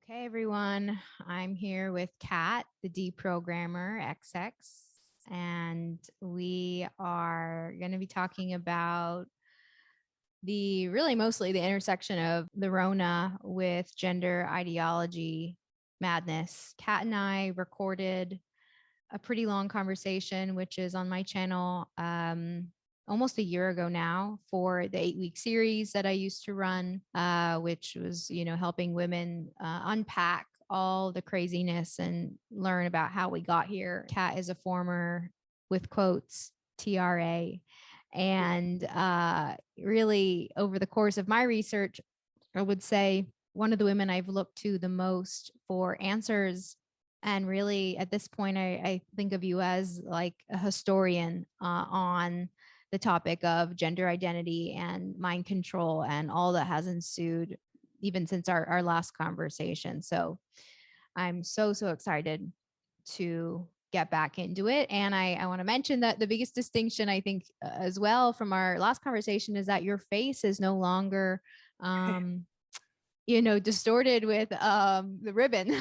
Okay, everyone. I'm here with Kat, the TheDeprogrammerXX, and we are going to be talking about mostly the intersection of the Rona with gender ideology madness. Kat and I recorded a pretty long conversation, which is on my channel almost a year ago now, for the 8-week series that I used to run, which was, helping women unpack all the craziness and learn about how we got here. Kat is a former, with quotes, TRA. And really, over the course of my research, I would say one of the women I've looked to the most for answers. And really, at this point, I think of you as like a historian on the topic of gender identity and mind control and all that has ensued even since our last conversation. So I'm so excited to get back into it. And I want to mention that the biggest distinction, I think, as well from our last conversation is that your face is no longer distorted with the ribbon.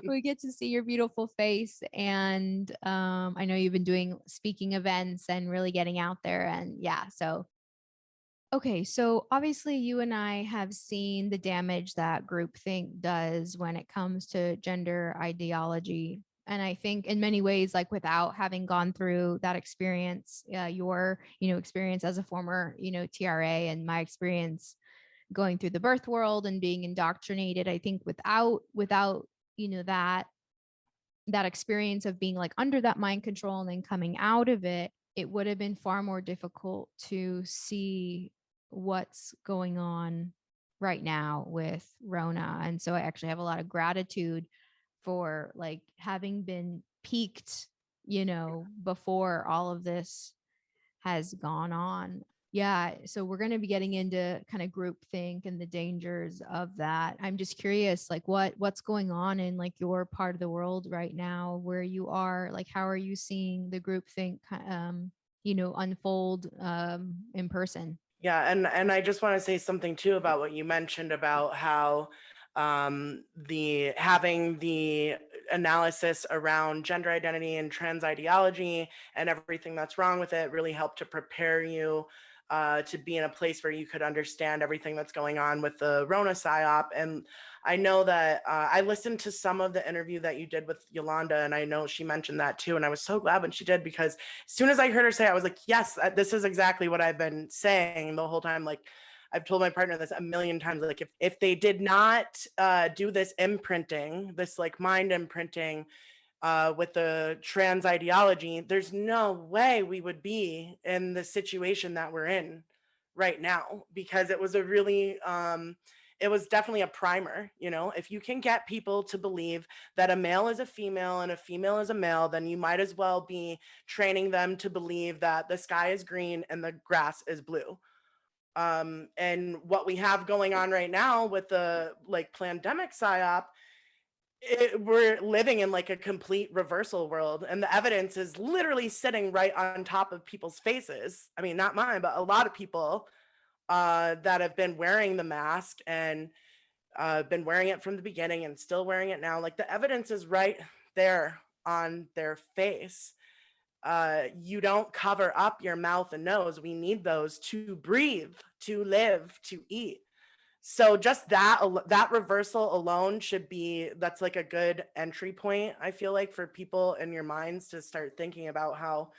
We get to see your beautiful face. And I know you've been doing speaking events and really getting out there. And yeah, so. Okay, so obviously you and I have seen the damage that groupthink does when it comes to gender ideology. And I think in many ways, like without having gone through that experience, your, experience as a former, TRA, and my experience going through the birth world and being indoctrinated, I think without that experience of being like under that mind control and then coming out of it, it would have been far more difficult to see what's going on right now with Rona. And so I actually have a lot of gratitude for like having been peaked, before all of this has gone on. Yeah, so we're going to be getting into kind of groupthink and the dangers of that. I'm just curious, like what's going on in like your part of the world right now, where you are. Like, how are you seeing the groupthink, unfold in person? Yeah, and I just want to say something too about what you mentioned about how the having the analysis around gender identity and trans ideology and everything that's wrong with it really helped to prepare you to be in a place where you could understand everything that's going on with the Rona psyop. And I know that I listened to some of the interview that you did with Yolanda, and I know she mentioned that too. And I was so glad when she did, because as soon as I heard her say it, I was like, yes, this is exactly what I've been saying the whole time. Like, I've told my partner this a million times. Like, if they did not do this imprinting, this like mind imprinting with the trans ideology, there's no way we would be in the situation that we're in right now, because it was a really it was definitely a primer. If you can get people to believe that a male is a female and a female is a male, then you might as well be training them to believe that the sky is green and the grass is blue. And what we have going on right now with the like pandemic psyop, we're living in like a complete reversal world, and the evidence is literally sitting right on top of people's faces. I mean, not mine, but a lot of people that have been wearing the mask and been wearing it from the beginning and still wearing it now. Like, the evidence is right there on their face. You don't cover up your mouth and nose. We need those to breathe, to live, to eat. So just that reversal alone that's like a good entry point, I feel like, for people in your minds to start thinking about how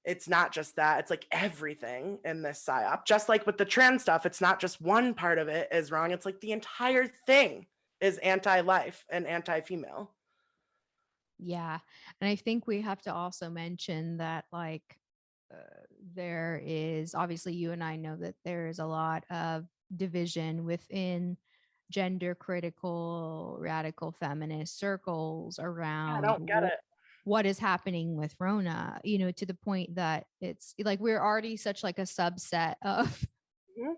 it's not just that, it's like everything in this psyop. Just like with the trans stuff, it's not just one part of it is wrong. It's like the entire thing is anti-life and anti-female. Yeah. And I think we have to also mention that, like, there is obviously, you and I know that there is a lot of division within gender critical radical feminist circles Yeah, I around don't get it. what is happening with Rona, to the point that it's like we're already such like a subset of Mhm.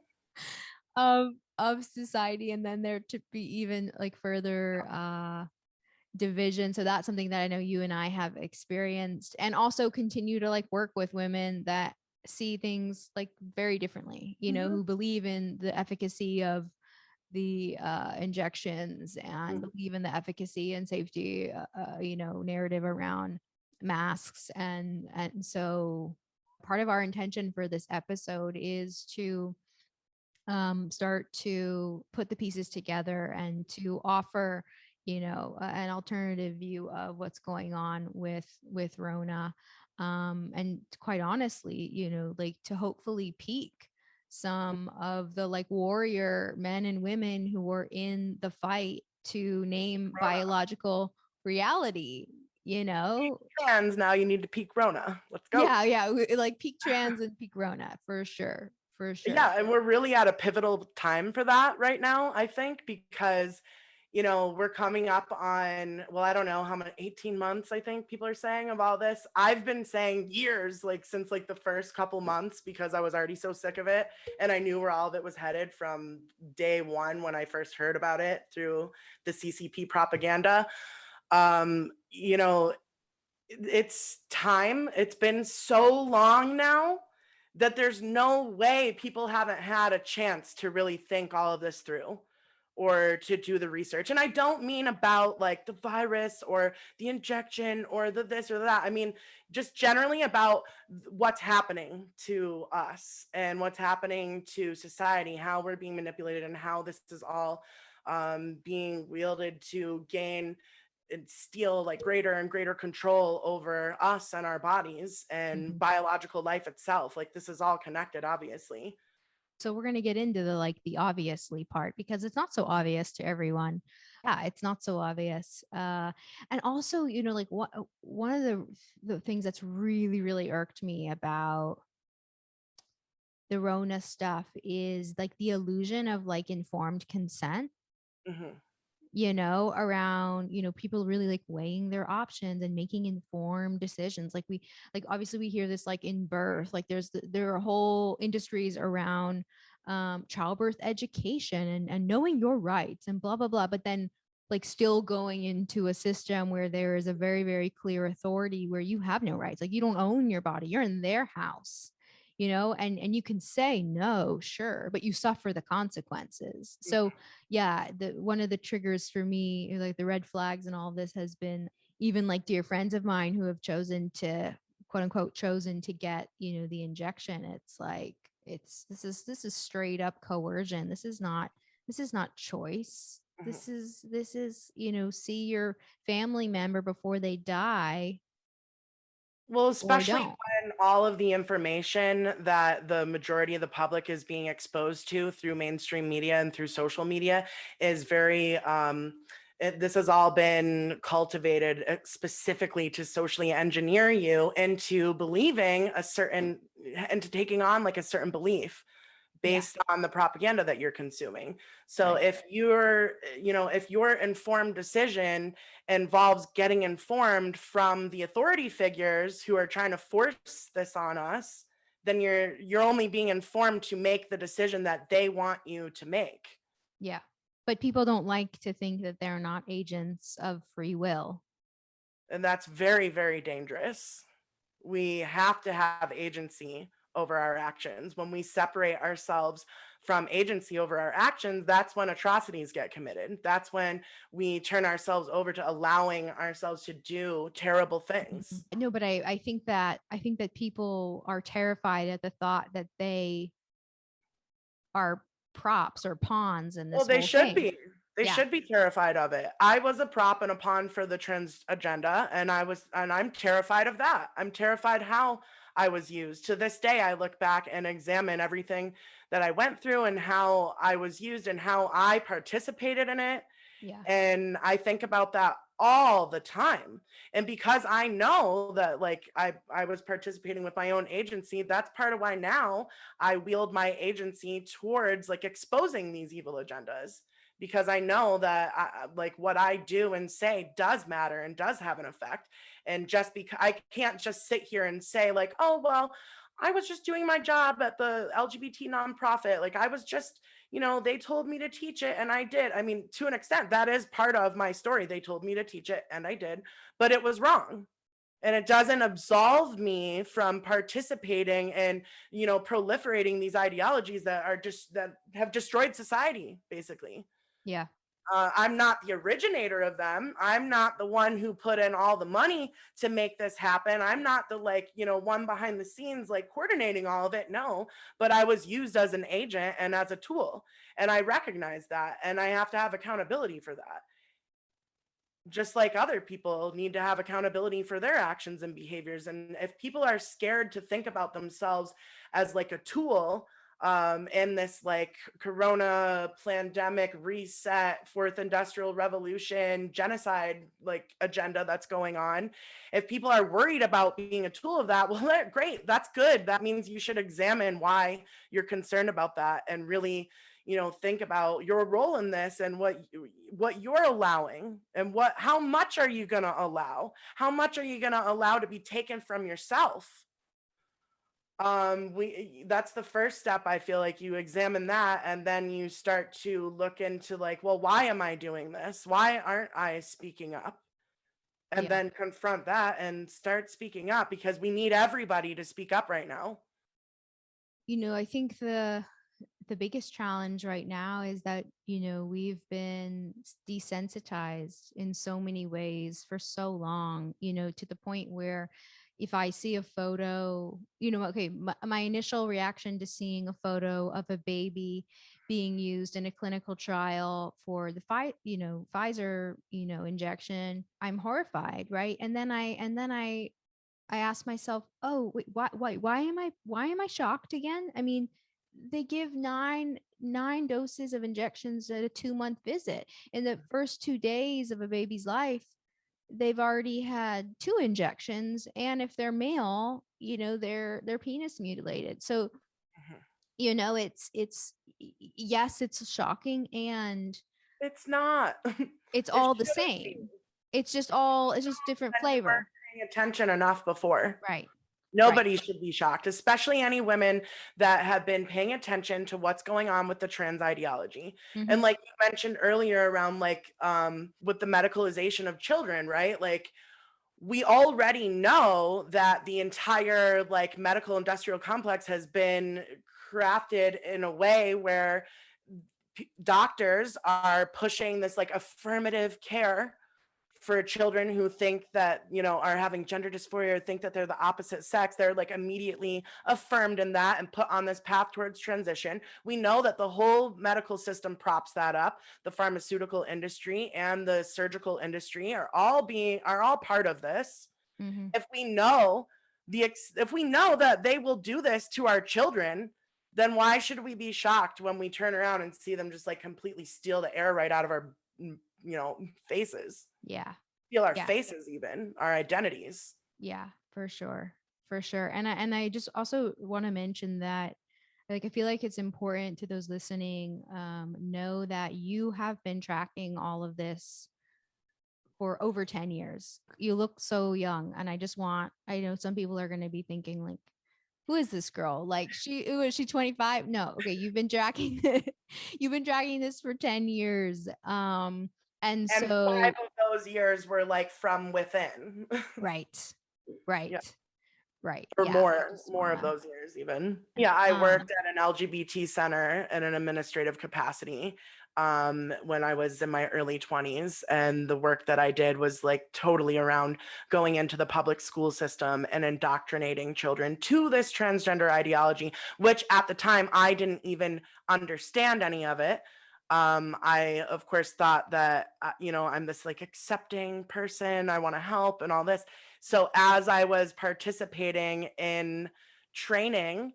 of of society, and then there to be even like further division. So that's something that I know you and I have experienced, and also continue to like work with women that see things like very differently, Mhm. who believe in the efficacy of the injections and believe in the efficacy and safety, narrative around masks. And so part of our intention for this episode is to start to put the pieces together and to offer an alternative view of what's going on with Rona, and quite honestly, like to hopefully peak some of the like warrior men and women who were in the fight to name biological reality. Trans, now you need to peak Rona. Let's go. Yeah, like peak trans and peak Rona for sure. Yeah, and we're really at a pivotal time for that right now, I think, because we're coming up on, well, I don't know how many, 18 months, I think people are saying of all this. I've been saying years, like since like the first couple months, because I was already so sick of it. And I knew where all of it was headed from day one when I first heard about it through the CCP propaganda. It's time. It's been so long now that there's no way people haven't had a chance to really think all of this through or to do the research. And I don't mean about like the virus or the injection or the this or that. I mean, just generally about what's happening to us and what's happening to society, how we're being manipulated and how this is all being wielded to gain and steal like greater and greater control over us and our bodies and biological life itself. Like this is all connected, obviously. So we're going to get into the obviously part, because it's not so obvious to everyone. Yeah, it's not so obvious. And also, like one of the things that's really, really irked me about the Rona stuff is like the illusion of like informed consent. Around, people really like weighing their options and making informed decisions. Like obviously we hear this like in birth, like there are whole industries around childbirth education and knowing your rights and blah, blah, blah. But then like still going into a system where there is a very, very clear authority where you have no rights. Like you don't own your body. You're in their house. And you can say no, sure, but you suffer the consequences. So yeah, one of the triggers for me, like the red flags and all of this, has been even like dear friends of mine who have chosen to, quote unquote, chosen to get the injection. It's like this is straight up coercion. This is not choice. This is see your family member before they die. Well, especially when all of the information that the majority of the public is being exposed to through mainstream media and through social media is very, this has all been cultivated specifically to socially engineer you into believing a certain, into taking on like a certain belief based on the propaganda that you're consuming. So if your informed decision involves getting informed from the authority figures who are trying to force this on us, then you're only being informed to make the decision that they want you to make. Yeah. But people don't like to think that they're not agents of free will. And that's very, very dangerous. We have to have agency over our actions. When we separate ourselves from agency over our actions, that's when atrocities get committed. That's when we turn ourselves over to allowing ourselves to do terrible things. No, but I think that people are terrified at the thought that they are props or pawns in this Well, they whole should thing. be. They should be terrified of it. I was a prop and a pawn for the trans agenda, and I'm terrified of that. I'm terrified how I was used. To this day, I look back and examine everything that I went through and how I was used and how I participated in it. Yeah. And I think about that all the time. And because I know that like I was participating with my own agency, that's part of why now I wield my agency towards like exposing these evil agendas, because I know that like what I do and say does matter and does have an effect. And just because I can't just sit here and say like, oh, well, I was just doing my job at the LGBT nonprofit. Like I was just, they told me to teach it and I did. I mean, to an extent, that is part of my story. They told me to teach it and I did, but it was wrong. And it doesn't absolve me from participating and, proliferating these ideologies that are just that have destroyed society, basically. Yeah. I'm not the originator of them. I'm not the one who put in all the money to make this happen. I'm not the one behind the scenes like coordinating all of it. No, but I was used as an agent and as a tool. And I recognize that. And I have to have accountability for that. Just like other people need to have accountability for their actions and behaviors. And if people are scared to think about themselves as like a tool, in this like corona pandemic reset, fourth industrial revolution, genocide like agenda that's going on, if people are worried about being a tool of that, well, great, that's good. That means you should examine why you're concerned about that and really, think about your role in this and what you're allowing, and how much are you going to allow, how much are you going to allow to be taken from yourself. We That's the first step. I feel like you examine that, and then you start to look into like, well, why am I doing this? Why aren't I speaking up? And Yeah. then confront that and start speaking up, because we need everybody to speak up right now. I think the biggest challenge right now is that we've been desensitized in so many ways for so long, to the point where if I see a photo, okay, my initial reaction to seeing a photo of a baby being used in a clinical trial for the Pfizer injection, I'm horrified, right? And then I asked myself, oh, wait, why am I shocked again? I mean, they give nine doses of injections at a 2-month visit. In the first 2 days of a baby's life, they've already had 2 injections, and if they're male, their penis mutilated. So, Mhm. it's yes, it's shocking, and It's not. it's It all the shouldn't be. same. It's just different And we weren't flavor. paying attention enough before. Right. Right. Nobody should be shocked, especially any women that have been paying attention to what's going on with the trans ideology. And Mm-hmm. like you mentioned earlier around like with the medicalization of children, right? Like we already know that the entire like medical industrial complex has been crafted in a way where doctors are pushing this like affirmative care for children who think that, are having gender dysphoria, or think that they're the opposite sex. They're like immediately affirmed in that and put on this path towards transition. We know that the whole medical system props that up. The pharmaceutical industry and the surgical industry are all part of this. Mm-hmm. If we know if we know that they will do this to our children, then why should we be shocked when we turn around and see them just like completely steal the air right out of our faces, Yeah. steal our Yeah. faces, even our identities. Yeah, for sure. For sure. And I just also want to mention that, like, I feel like it's important to those listening, know that you have been tracking all of this for over 10 years. You look so young, and I know some people are going to be thinking like, who is this girl? Like, is she 25? No. Okay, you've been tracking this for 10 years. And And so 5 of those years were like from within. right. Right. Yeah. Right. Or Yeah. I more just more of wanna those years even. Yeah, I um worked at an LGBT center in an administrative capacity when I was in my early 20s, and the work that I did was like totally around going into the public school system and indoctrinating children to this transgender ideology, which at the time I didn't even understand any of it. I of course thought that I'm this like accepting person, I want to help and all this. So as I was participating in training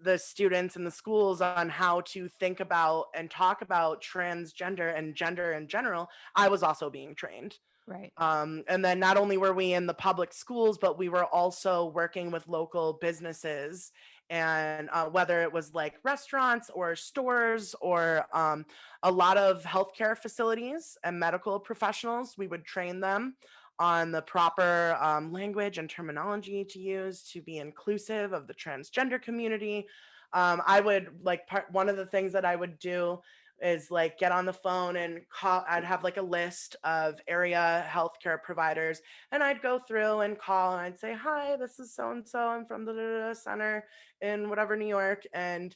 the students in the schools on how to think about and talk about transgender and gender in general, I was also being trained. right. And then not only were we in the public schools, but we were also working with local businesses, and whether it was like restaurants or stores or a lot of healthcare facilities and medical professionals, we would train them on the proper language and terminology to use to be inclusive of the transgender community. I would like one of the things that I would do is like get on the phone and call. I'd have like a list of area healthcare providers, and I'd go through and call, and I'd say, "Hi, this is so and so. I'm from the center in whatever New York, and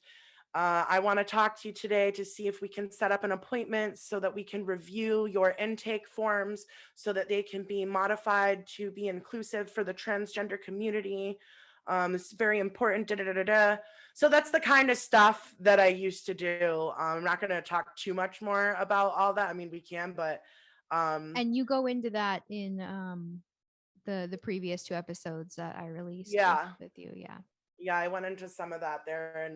I want to talk to you today to see if we can set up an appointment so that we can review your intake forms so that they can be modified to be inclusive for the transgender community. It's very important. Da, da, da, da, da." So that's the kind of stuff that I used to do. I'm not going to talk too much more about all that. I mean, we can, but And you go into that in the previous 2 episodes that I released yeah, with you. Yeah. yeah, I went into some of that there,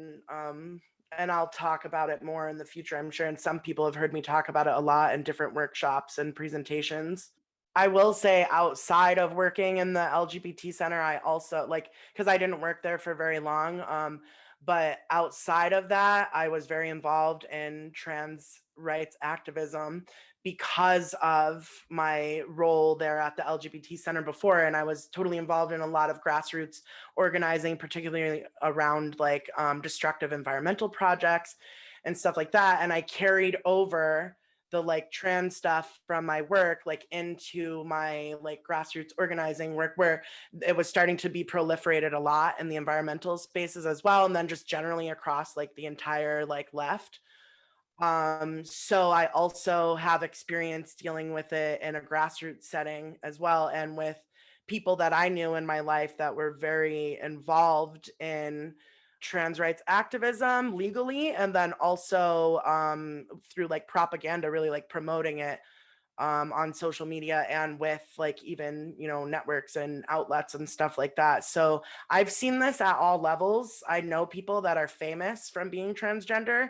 and I'll talk about it more in the future, I'm sure. And some people have heard me talk about it a lot in different workshops and presentations. I will say, outside of working in the LGBT center, I also like, because I didn't work there for very long. But outside of that, I was very involved in trans rights activism because of my role there at the LGBT center before. And I was totally involved in a lot of grassroots organizing, particularly around like destructive environmental projects and stuff like that. And I carried over the like trans stuff from my work like into my like grassroots organizing work, where it was starting to be proliferated a lot in the environmental spaces as well, and then just generally across like the entire like left. So I also have experience dealing with it in a grassroots setting as well, and with people that I knew in my life that were very involved in trans rights activism legally, and then also through like propaganda, really like promoting it on social media, and with like even, you know, networks and outlets and stuff like that. So I've seen this at all levels. I know people that are famous from being transgender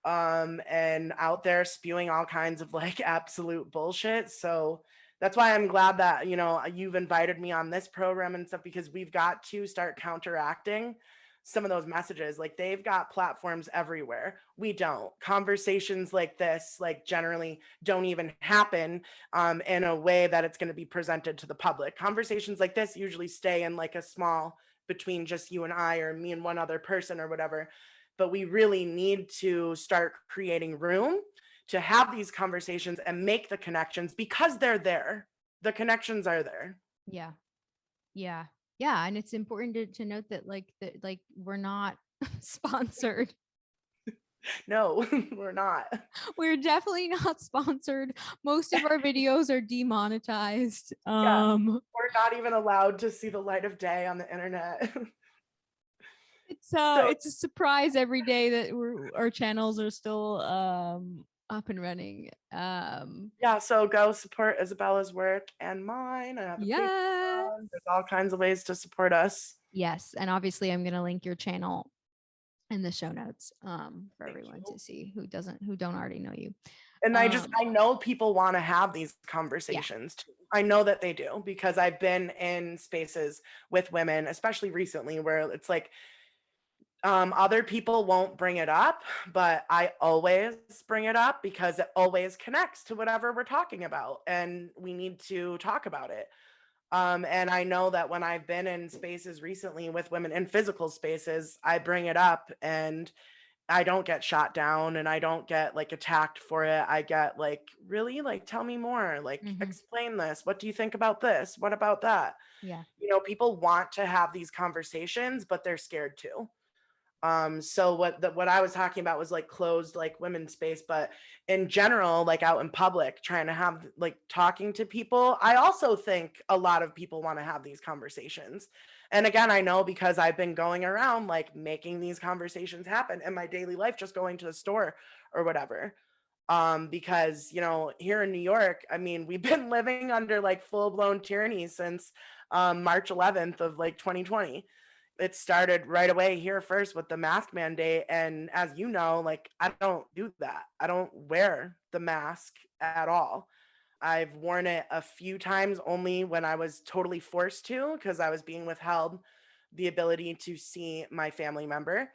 and out there spewing all kinds of like absolute bullshit. So that's why I'm glad that, you know, you've invited me on this program and stuff, because we've got to start counteracting some of those messages. Like, they've got platforms everywhere. We don't. Conversations like this, like, generally don't even happen in a way that it's going to be presented to the public. Conversations like this usually stay in like a small, between just you and I, or me and one other person or whatever. But we really need to start creating room to have these conversations and make the connections, because they're there. The connections are there. Yeah. Yeah. Yeah. And it's important to note that like we're not sponsored. No, we're not. We're definitely not sponsored. Most of our videos are demonetized. Yeah, we're not even allowed to see the light of day on the internet. So It's a surprise every day that our channels are still up and running. yeah, so go support Isabella's work and mine. I have a Yeah. Patreon. There's all kinds of ways to support us. Yes, and obviously I'm going to link your channel in the show notes for Thank everyone you. to see who don't already know you. And Um I know people want to have these yeah. conversations too. I know that they do, because I've been in spaces with women, especially recently, where it's like other people won't bring it up, but I always bring it up because it always connects to whatever we're talking about, and we need to talk about it. And I know that when I've been in spaces recently with women, in physical spaces, I bring it up, and I don't get shot down, and I don't get like attacked for it. I get like, really? Like, tell me more. Like, Mhm. explain this. What do you think about this? What about that? Yeah. You know, people want to have these conversations, but they're scared to. So what I was talking about was like closed like women's space, but in general, like out in public, trying to have like talking to people. I also think a lot of people want to have these conversations. And again, I know because I've been going around like making these conversations happen in my daily life, just going to the store or whatever. Because, you know, here in New York, I mean, we've been living under like full-blown tyranny since March 11th of like 2020. It started right away here first with the mask mandate, and as you know, like, I don't do that. I don't wear the mask at all. I've worn it a few times, only when I was totally forced to, because I was being withheld the ability to see my family member.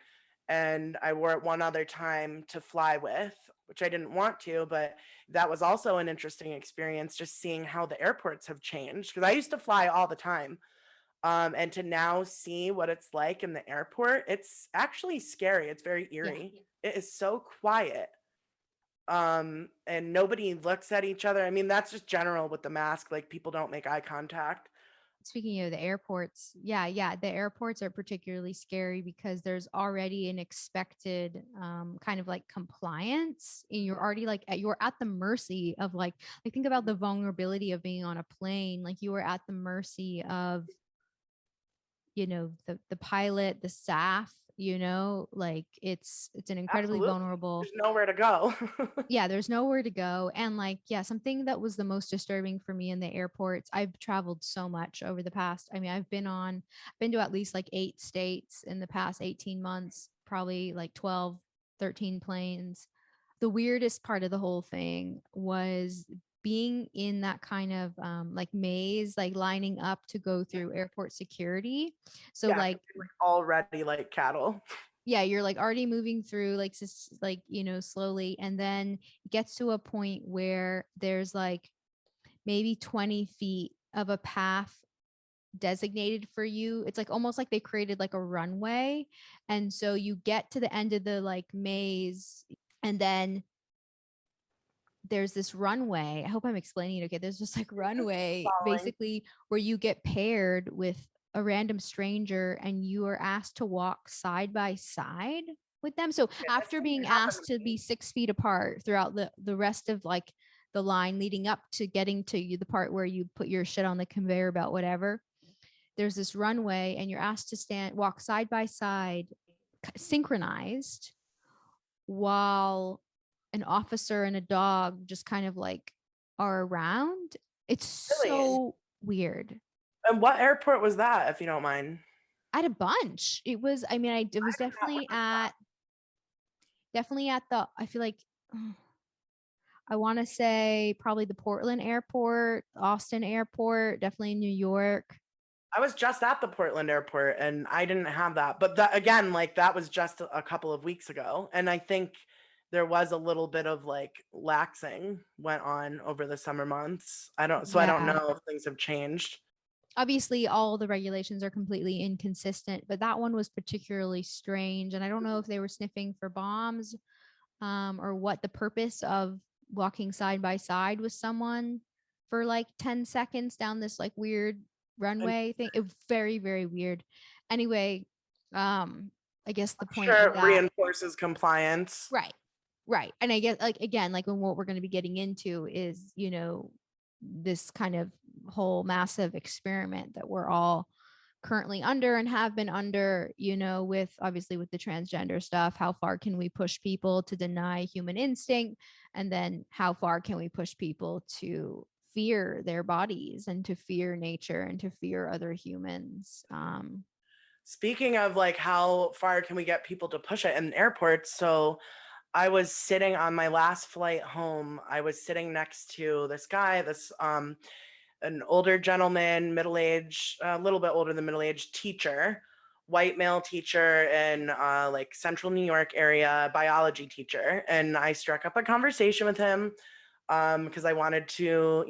And I wore it one other time to fly with, which I didn't want to, but that was also an interesting experience, just seeing how the airports have changed, because I used to fly all the time. And to now see what it's like in the airport, it's actually scary. It's very Yeah. eerie. It is so quiet. and nobody looks at each other. I mean, that's just general with the mask, like people don't make eye contact. Speaking of the airports, yeah, the airports are particularly scary because there's already an expected kind of like compliance, and you're already like you're at the mercy of like think about the vulnerability of being on a plane. Like you are at the mercy of the pilot, the staff, like it's an incredibly Absolutely. vulnerable. There's nowhere to go. Yeah, there's nowhere to go. And like, yeah, something that was the most disturbing for me in the airports, I've traveled so much over the past. I mean, I've been to at least like 8 states in the past 18 months, probably like 12, 13 planes. The weirdest part of the whole thing was being in that kind of like maze, like lining up to go through airport security. So Yeah, like, like already like cattle. yeah, you're like already moving through like slowly, and then it gets to a point where there's like maybe 20 feet of a path designated for you. It's like almost like they created like a runway, and so you get to the end of the like maze, and then there's this runway. I hope I'm explaining it okay. There's just like runway Following. basically where you get paired with a random stranger and you are asked to walk side by side with them. So Yeah, this after didn't being happen asked to to me. be 6 feet apart throughout the rest of like the line leading up to getting to you, the part where you put your shit on the conveyor belt, whatever, there's this walk and you're asked to walk side by side, synchronized, while an officer and a dog just kind of like are around. It's Really? so weird. And what airport was that, if you don't mind? I had a bunch. It was, I mean, it was Not witness that. definitely at the, I feel like, I want to say probably the Portland airport, Austin airport, definitely New York. I was just at the Portland airport and I didn't have that. But that again, like that was just a couple of weeks ago. And I think there was a little bit of like laxing went on over the summer months. I don't Yeah. know if things have changed. Obviously, all the regulations are completely inconsistent, but that one was particularly strange. And I don't know if they were sniffing for bombs, or what the purpose of walking side by side with someone for like 10 seconds down this like weird And runway thing. It was very, very weird. Anyway, I guess the I'm point sure of it that, reinforces compliance. right, right. And I guess like again, like when what we're going to be getting into is, this kind of whole massive experiment that we're all currently under and have been under, with obviously with the transgender stuff. How far can we push people to deny human instinct? And then how far can we push people to fear their bodies and to fear nature and to fear other humans? Speaking of like how far can we get people to push it in airports? So I was sitting on my last flight home. I was sitting next to this guy, this an older gentleman, middle age, a little bit older than middle age teacher, white male teacher in like central New York area, biology teacher. And I struck up a conversation with him because I wanted to,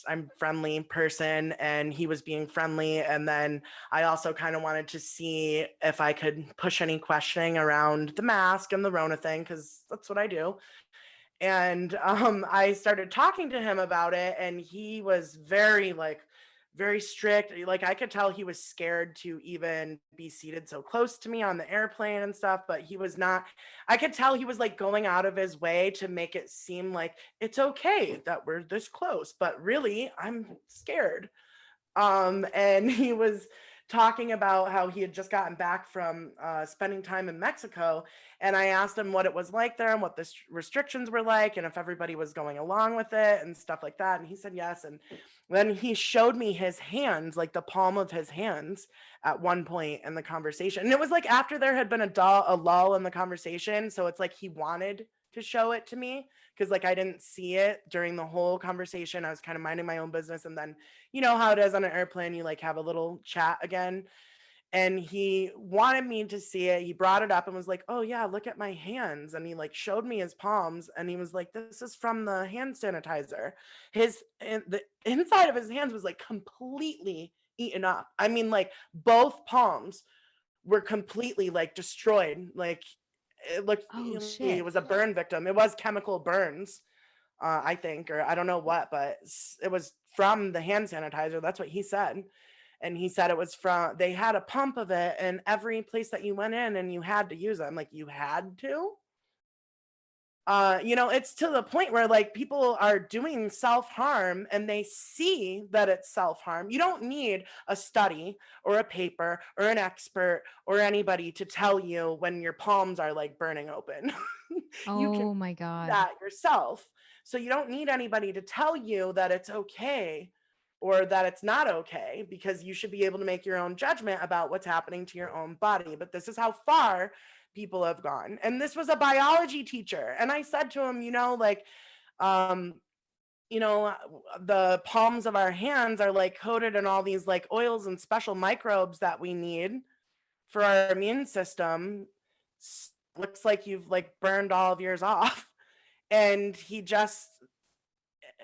I'm friendly person and he was being friendly. And then I also kind of wanted to see if I could push any questioning around the mask and the Rona thing, because that's what I do. And I started talking to him about it, and he was very strict. Like I could tell he was scared to even be seated so close to me on the airplane and stuff, but he was not. I could tell he was like going out of his way to make it seem like it's okay that we're this close, but really I'm scared. And he was talking about how he had just gotten back from spending time in Mexico. And I asked him what it was like there and what the restrictions were like, and if everybody was going along with it and stuff like that. And he said yes. And then he showed me his hands, like the palm of his hands at one point in the conversation. And it was like after there had been a lull in the conversation. So it's like he wanted to show it to me because like I didn't see it during the whole conversation. I was kind of minding my own business. And then you know how it is on an airplane, you like have a little chat again. And he wanted me to see it. He brought it up and was like, oh yeah, look at my hands. And he like showed me his palms and he was like, this is from the hand sanitizer. The inside of his hands was like completely eaten up. I mean, like both palms were completely like destroyed. Like It looked, Oh he shit. was a burn victim. It was chemical burns, I think, or I don't know what, but it was from the hand sanitizer. That's what he said. And he said it was from, they had a pump of it in every place that you went in and you had to use it. I'm like, you had to? It's to the point where like people are doing self-harm and they see that it's self-harm. You don't need a study or a paper or an expert or anybody to tell you when your palms are like burning open. You can Oh my see God. that yourself. So you don't need anybody to tell you that it's okay or that it's not okay, because you should be able to make your own judgment about what's happening to your own body. But this is how far people have gone. And this was a biology teacher. And I said to him, um, the palms of our hands are like coated in all these like oils and special microbes that we need for our immune system. Looks like you've like burned all of yours off. And he just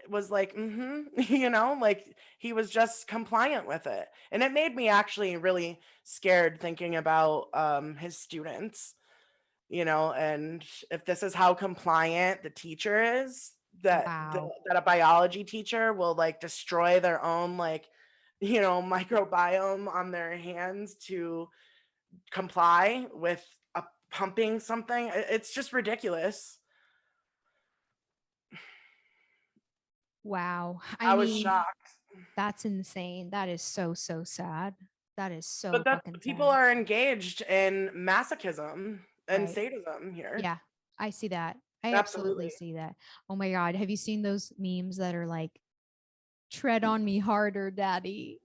was like, like he was just compliant with it. And it made me actually really scared thinking about his students, and if this is how compliant the teacher is, Wow. that a biology teacher will like destroy their own like, microbiome on their hands to comply with a pumping something. It's just ridiculous. Wow. I I was mean, shocked. that's insane. That is so, so sad. That is so But that fucking people sad. are engaged in masochism and Right. sadism here. Yeah. I see that. I absolutely Absolutely. see that. Oh my God. Have you seen those memes that are like, tread on me harder, daddy?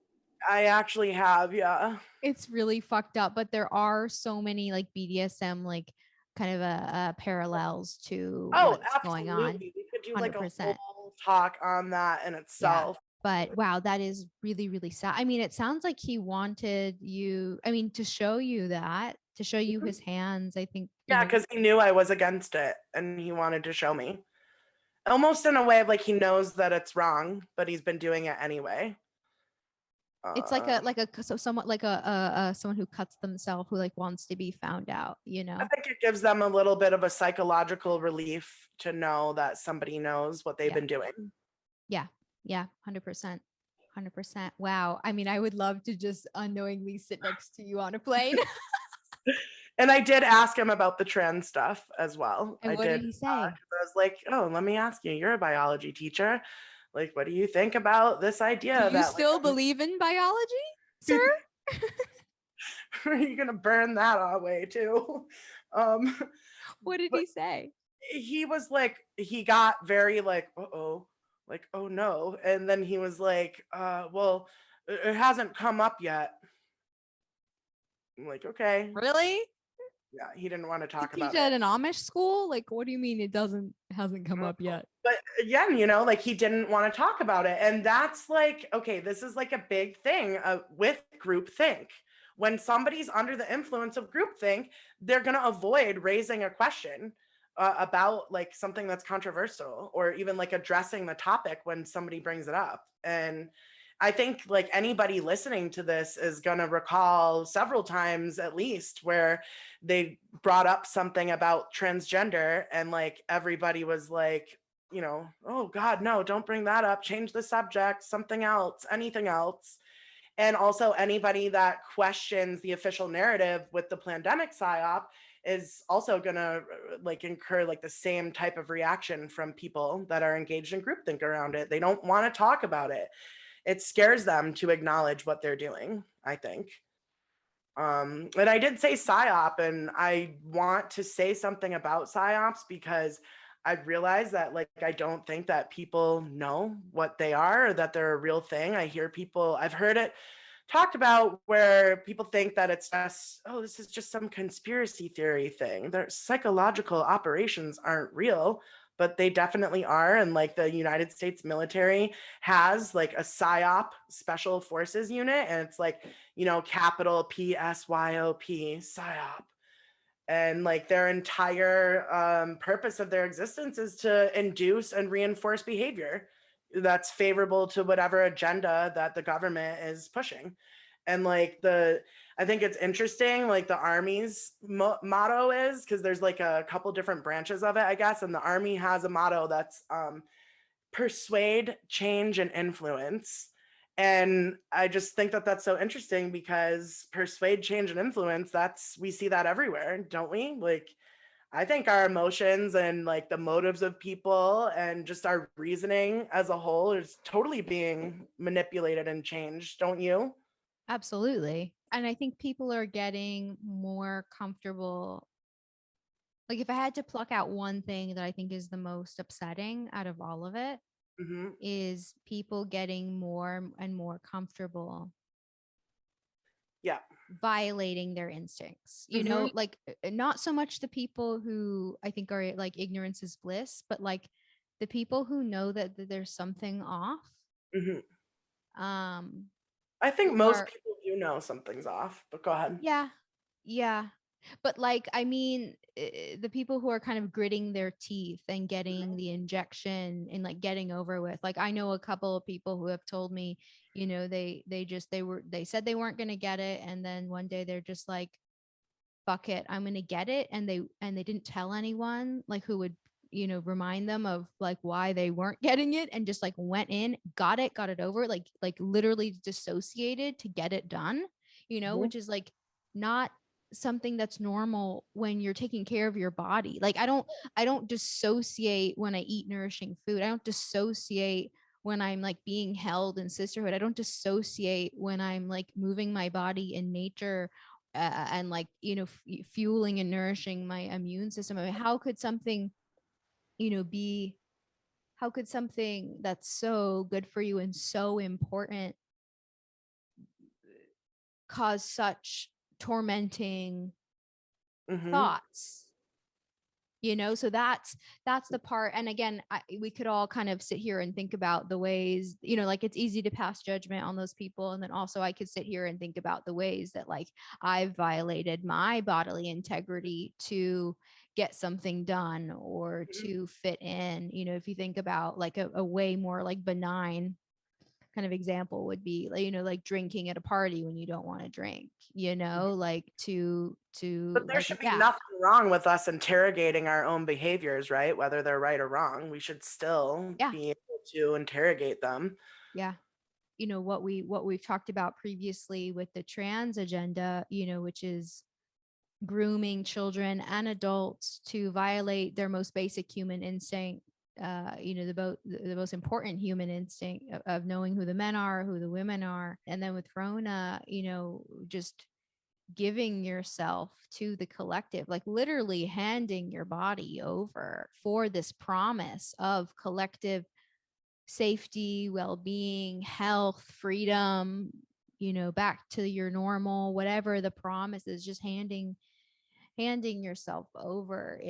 I actually have, yeah. It's really fucked up, but there are so many like BDSM, like kind of parallels to Oh, what's going on. absolutely. We could do like a 100%. whole talk on that in Yeah. itself. But wow, that is really, really sad. I mean, it sounds like he wanted you, I mean, to show you that, to show you Mhm. his hands. I think, Yeah, because he knew I was against it and he wanted to show me. Almost in a way of like he knows that it's wrong, but he's been doing it anyway. it's Uh, like a, so somewhat like someone who cuts themselves, who like wants to be found out, you I know? think it gives them a little bit of a psychological relief to know that somebody knows what they've Yeah. been doing. Yeah. Yeah. 100%. 100%. Wow. I mean, I would love to just unknowingly sit next to you on a plane. And I did ask him about the trans stuff as well. And I what did did. he say? 'Cause I was like, oh, let me ask you, you're a biology teacher. Like, what do you think about this Do idea you that like still believe in biology, sir? are you gonna burn that away too? Um, What did but he say? he was like, he got very like, uh-oh, like, oh no. And then he was like, well, it hasn't come up yet. I'm like, okay. Really? Yeah, he didn't want to You talk teach about it. at an Amish school? Like, what do you mean it hasn't come up Oh, yet? but again, like he didn't want to talk about it. And that's like, okay, this is like a big thing with groupthink. When somebody's under the influence of groupthink, they're going to avoid raising a question about like something that's controversial or even like addressing the topic when somebody brings it up. And I think like anybody listening to this is going to recall several times at least where they brought up something about transgender and like everybody was like, oh God, no, don't bring that up. Change the subject, something else, anything else. And also anybody that questions the official narrative with the pandemic psyop is also going to like incur like the same type of reaction from people that are engaged in groupthink around it. They don't want to talk about it. It scares them to acknowledge what they're doing, I think. And I did say psyop, and I want to say something about psyops because I realize that like I don't think that people know what they are or that they're a real thing. I've heard it talked about where people think that it's just, oh, this is just some conspiracy theory thing. Their psychological operations aren't real, but they definitely are. And like the United States military has like a psyop special forces unit, and it's like, capital PSYOP, psyop. And like their entire purpose of their existence is to induce and reinforce behavior that's favorable to whatever agenda that the government is pushing. And like I think it's interesting, like the Army's motto is, because there's like a couple different branches of it, I guess, and the Army has a motto that's persuade, change, and influence. And I just think that that's so interesting because persuade, change, and influence, we see that everywhere, don't we? Like, I think our emotions and like the motives of people and just our reasoning as a whole is totally being manipulated and changed, don't you? Absolutely. And I think people are getting more comfortable. Like, if I had to pluck out one thing that I think is the most upsetting out of all of it, Hmm. is people getting more and more comfortable Yeah. violating their instincts. Hmm. Like, not so much the people who I think are like ignorance is bliss, but like the people who know that there's something off, Hmm. um I think who most are, people do know something's off, but go ahead. yeah, yeah. But like, I mean, the people who are kind of gritting their teeth and getting the injection and like getting over with. Like, I know a couple of people who have told me, they said they weren't going to get it, and then one day they're just like, fuck it, I'm going to get it, and they didn't tell anyone like who would remind them of like why they weren't getting it, and just like went in, got it over, like literally dissociated to get it done, Mhm. which is like not something that's normal when you're taking care of your body. Like, I don't dissociate when I eat nourishing food. I don't dissociate when I'm like being held in sisterhood. I don't dissociate when I'm like moving my body in nature, and like fueling and nourishing my immune system. I mean, how could something be, how could something that's so good for you and so important cause such tormenting Mhm. thoughts? So that's the part. And again, we could all kind of sit here and think about the ways, like, it's easy to pass judgment on those people, and then also I could sit here and think about the ways that like I've violated my bodily integrity to get something done or Mhm. to fit in. If you think about like a way more like benign kind of example would be like, like drinking at a party when you don't want to drink, like But to there like, should be yeah, nothing wrong with us interrogating our own behaviors, right? Whether they're right or wrong, we should still yeah, be able to interrogate them. yeah. What we've talked about previously with the trans agenda, which is grooming children and adults to violate their most basic human instinct, the most important human instinct of knowing who the men are, who the women are. And then with Rona, just giving yourself to the collective, like literally handing your body over for this promise of collective safety, well-being, health, freedom, back to your normal, whatever the promise is, just handing yourself over.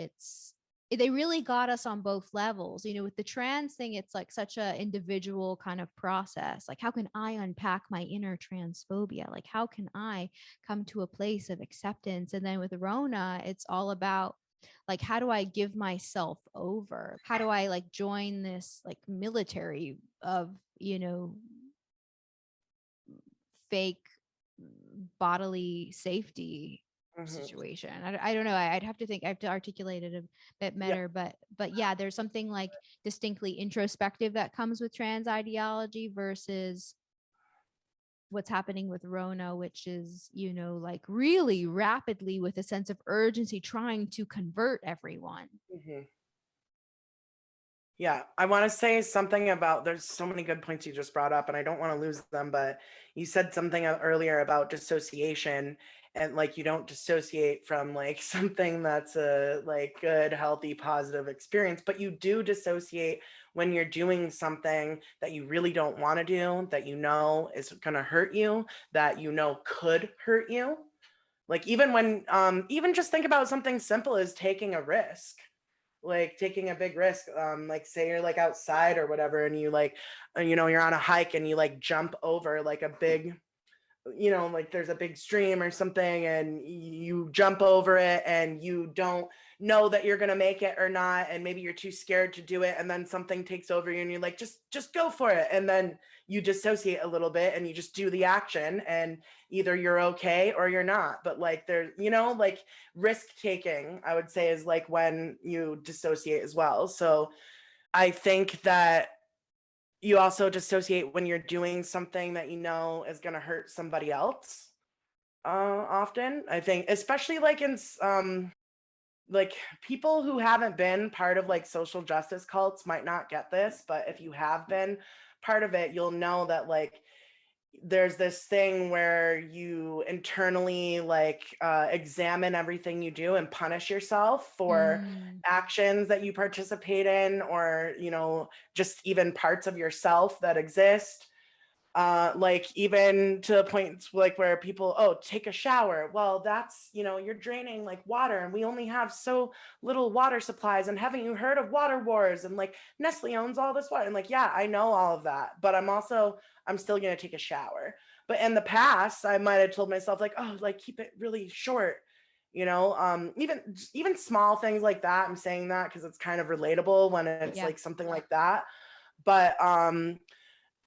They really got us on both levels. With the trans thing, it's like such a individual kind of process. Like, how can I unpack my inner transphobia? Like, how can I come to a place of acceptance? And then with Rona, it's all about like, how do I give myself over? How do I like join this like military of fake bodily safety Mhm. situation? I don't know. I'd have to think. I have to articulate it a bit Yeah. better. But yeah, there's something like distinctly introspective that comes with trans ideology versus what's happening with Rona, which is, like really rapidly with a sense of urgency trying to convert everyone. Mhm. Yeah, I want to say something about there's so many good points you just brought up, and I don't want to lose them, but you said something earlier about dissociation and like you don't dissociate from like something that's a like good, healthy, positive experience, but you do dissociate when you're doing something that you really don't want to do, that you know is going to hurt you, that you know could hurt you. Like even when even just think about something simple as taking a risk, like taking a big risk, like say you're like outside or whatever and you like you're on a hike and you like jump over like a big, like there's a big stream or something and you jump over it and you don't know that you're going to make it or not, and maybe you're too scared to do it, and then something takes over you and you're like, just go for it, and then you dissociate a little bit and you just do the action, and either you're okay or you're not. But like there's, you know, like risk taking, I would say, is like when you dissociate as well. So I think that you also dissociate when you're doing something that you know is going to hurt somebody else. Often I think, especially like in like people who haven't been part of like social justice cults might not get this, but if you have been part of it, you'll know that like there's this thing where you internally like examine everything you do and punish yourself for Mm. actions that you participate in, or you know, just even parts of yourself that exist, like even to the point like where people, oh, take a shower, well that's, you know, you're draining like water, and we only have so little water supplies, and haven't you heard of water wars, and like Nestle owns all this water, and like, yeah, I know all of that, but I'm still going to take a shower. But in the past I might have told myself like, oh, like keep it really short, you know. Even small things like that, I'm saying that because it's kind of relatable when it's Yeah. like something like that. But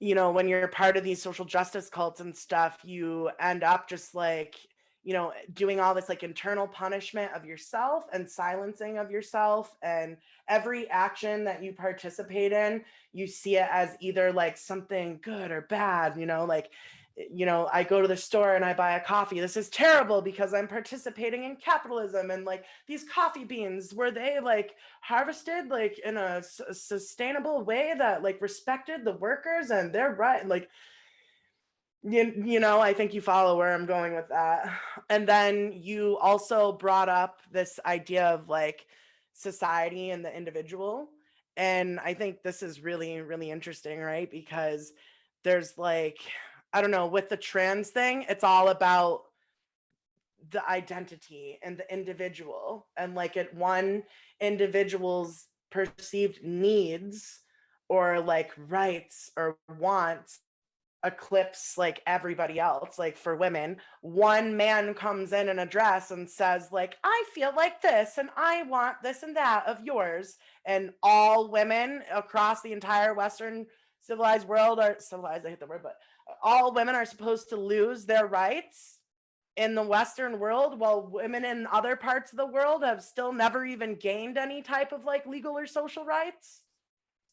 you know, when you're part of these social justice cults and stuff, you end up just like, you know, doing all this like internal punishment of yourself and silencing of yourself. And every action that you participate in, you see it as either like something good or bad, you know, like, you know, I go to the store and I buy a coffee. This is terrible because I'm participating in capitalism. And like these coffee beans, were they like harvested like in a sustainable way that like respected the workers and their right? Like, you know, I think you follow where I'm going with that. And then you also brought up this idea of like society and the individual. And I think this is really, really interesting, right? Because there's like, I don't know, with the trans thing, it's all about the identity and the individual, and like at one individual's perceived needs or like rights or wants eclipse like everybody else. Like for women, one man comes in a dress and says like, I feel like this and I want this and that of yours, and all women across the entire Western civilized world are civilized, I hate the word, but all women are supposed to lose their rights in the Western world, while women in other parts of the world have still never even gained any type of like legal or social rights.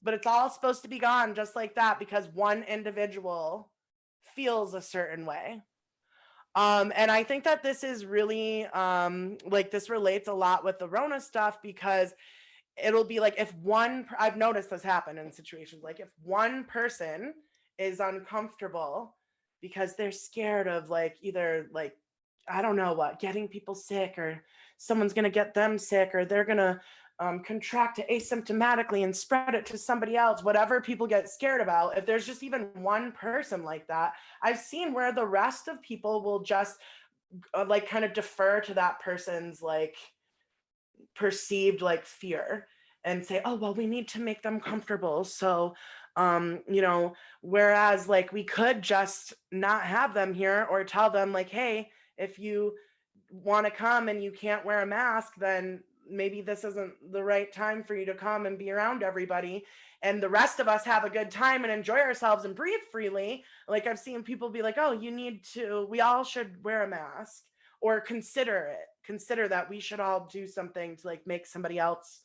But it's all supposed to be gone just like that because one individual feels a certain way. And I think that this is really like this relates a lot with the Rona stuff, because it'll be like if I've noticed this happen in situations like if one person is uncomfortable because they're scared of like either like, I don't know what, getting people sick, or someone's going to get them sick, or they're going to contract it asymptomatically and spread it to somebody else, whatever people get scared about. If there's just even one person like that, I've seen where the rest of people will just like kind of defer to that person's like perceived like fear and say, oh, well, we need to make them comfortable. So, you know, whereas like we could just not have them here, or tell them like, hey, if you want to come and you can't wear a mask, then maybe this isn't the right time for you to come and be around everybody. And the rest of us have a good time and enjoy ourselves and breathe freely. Like I've seen people be like, oh, we all should wear a mask, or consider that we should all do something to like make somebody else,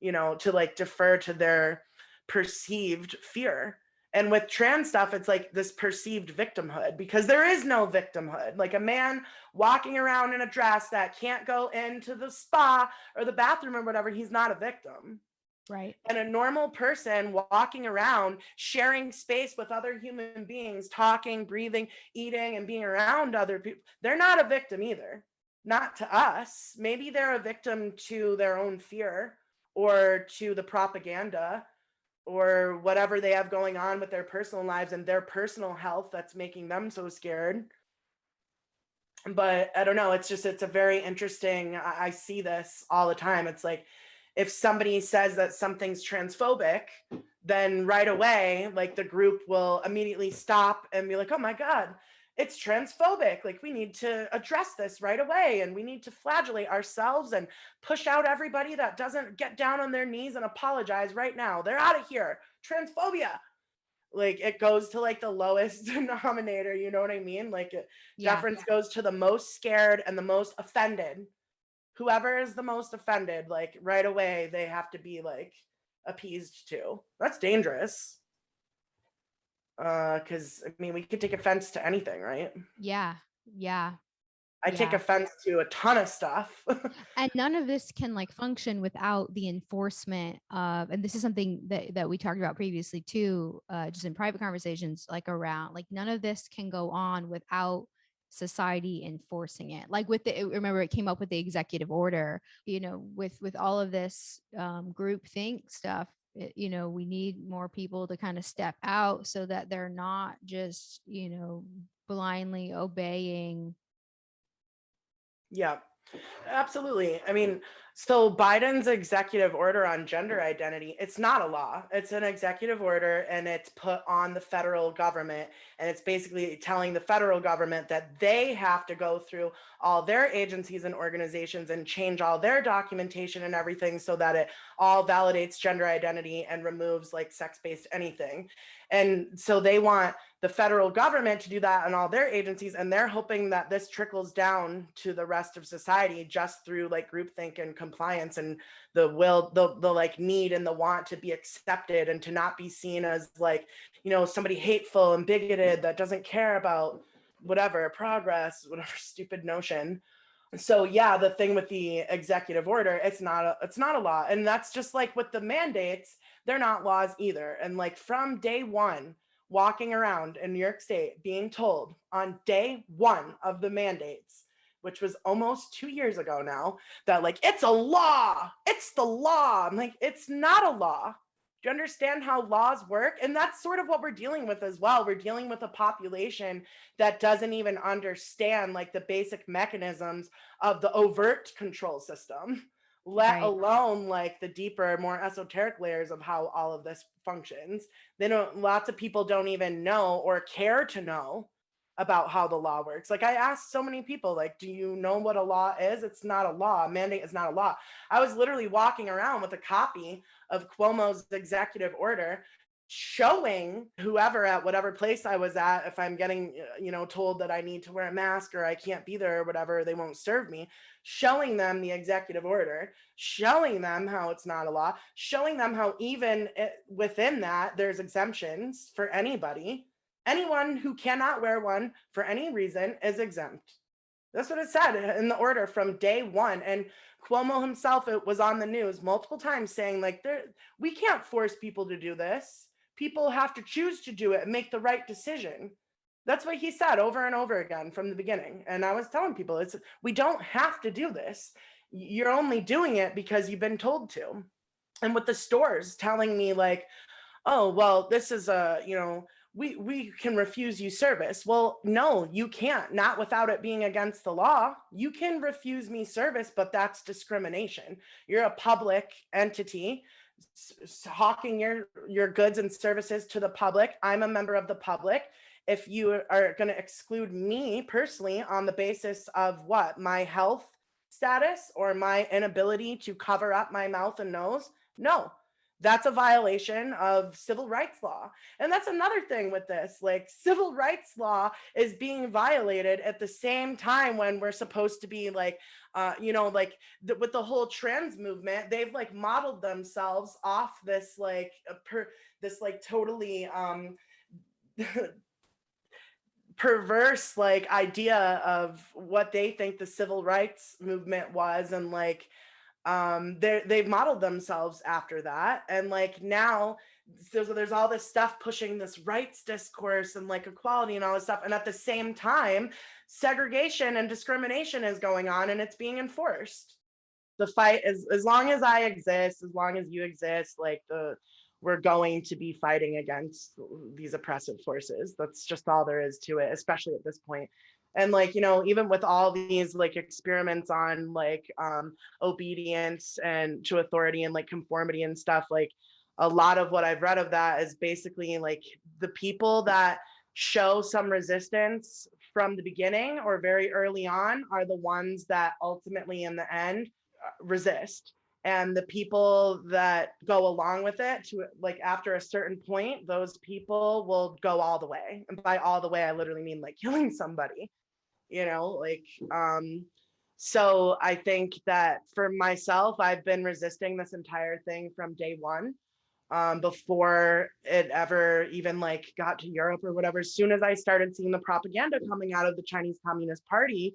you know, to like defer to their perceived fear. And with trans stuff, it's like this perceived victimhood, because there is no victimhood. Like a man walking around in a dress that can't go into the spa or the bathroom or whatever, he's not a victim. Right. And a normal person walking around, sharing space with other human beings, talking, breathing, eating, and being around other people, they're not a victim either. Not to us. Maybe they're a victim to their own fear, or to the propaganda, or whatever they have going on with their personal lives and their personal health that's making them so scared. But I don't know, it's a very interesting, I see this all the time. It's like if somebody says that something's transphobic, then right away like the group will immediately stop and be like, oh my god, it's transphobic. Like, we need to address this right away, and we need to flagellate ourselves and push out everybody that doesn't get down on their knees and apologize right now. They're out of here. Transphobia. Like, it goes to like the lowest denominator, you know what I mean? Like, Yeah. deference goes to the most scared and the most offended. Whoever is the most offended, like, right away, they have to be like appeased too. That's dangerous. Because I mean, we could take offense to anything, right? Yeah. Yeah. I take Yeah. offense to a ton of stuff. And none of this can like function without the enforcement of, and this is something that we talked about previously too, just in private conversations, like around, like none of this can go on without society enforcing it. Like with the, remember it came up with the executive order, you know, with all of this group think stuff. You know, we need more people to kind of step out so that they're not just, you know, blindly obeying. Yeah. Absolutely. I mean, so Biden's executive order on gender identity, it's not a law. It's an executive order, and it's put on the federal government. And it's basically telling the federal government that they have to go through all their agencies and organizations and change all their documentation and everything so that it all validates gender identity and removes like sex-based anything. And so they want the federal government to do that on all their agencies, and they're hoping that this trickles down to the rest of society just through like groupthink and compliance and the will, the like need and the want to be accepted and to not be seen as like, you know, somebody hateful and bigoted that doesn't care about whatever progress, whatever stupid notion. So yeah, the thing with the executive order, it's not a law. And that's just like with the mandates, they're not laws either. And like from day one, walking around in New York State being told on day one of the mandates, which was almost 2 years ago now, that like, it's a law, it's the law. I'm like, it's not a law. Do you understand how laws work? And that's sort of what we're dealing with as well. We're dealing with a population that doesn't even understand like the basic mechanisms of the overt control system, let Right. alone like the deeper, more esoteric layers of how all of this functions. They don't, lots of people don't even know or care to know about how the law works. Like, I asked so many people, like, do you know what a law is? It's not a law. A mandate is not a law. I was literally walking around with a copy of Cuomo's executive order, showing whoever at whatever place I was at, if I'm getting, you know, told that I need to wear a mask or I can't be there or whatever, they won't serve me, showing them the executive order, showing them how it's not a law, showing them how even within that there's exemptions for anybody. Anyone who cannot wear one for any reason is exempt. That's what it said in the order from day one. And Cuomo himself, it was on the news multiple times saying like, we can't force people to do this. People have to choose to do it and make the right decision. That's what he said over and over again from the beginning. And I was telling people, we don't have to do this. You're only doing it because you've been told to. And with the stores telling me like, oh, well, this is a, you know, we can refuse you service. Well, no, you can't, not without it being against the law. You can refuse me service, but that's discrimination. You're a public entity hawking your goods and services to the public. I'm a member of the public. If you are going to exclude me personally on the basis of what, my health status or my inability to cover up my mouth and nose, no, that's a violation of civil rights law. And that's another thing with this, like, civil rights law is being violated at the same time when we're supposed to be like, you know, like with the whole trans movement, they've like modeled themselves off this like this like totally perverse like idea of what they think the civil rights movement was. And like, they've modeled themselves after that. And like now there's all this stuff pushing this rights discourse and like equality and all this stuff, and at the same time segregation and discrimination is going on and it's being enforced. The fight is, as long as I exist, as long as you exist, like we're going to be fighting against these oppressive forces. That's just all there is to it, especially at this point. And like, you know, even with all these like experiments on like obedience and to authority and like conformity and stuff, like a lot of what I've read of that is basically like the people that show some resistance from the beginning or very early on are the ones that ultimately in the end resist. And the people that go along with it, to like after a certain point, those people will go all the way. And by all the way, I literally mean like killing somebody, like so I think that for myself, I've been resisting this entire thing from day one, before it ever even like got to Europe or whatever. As soon as I started seeing the propaganda coming out of the Chinese Communist Party,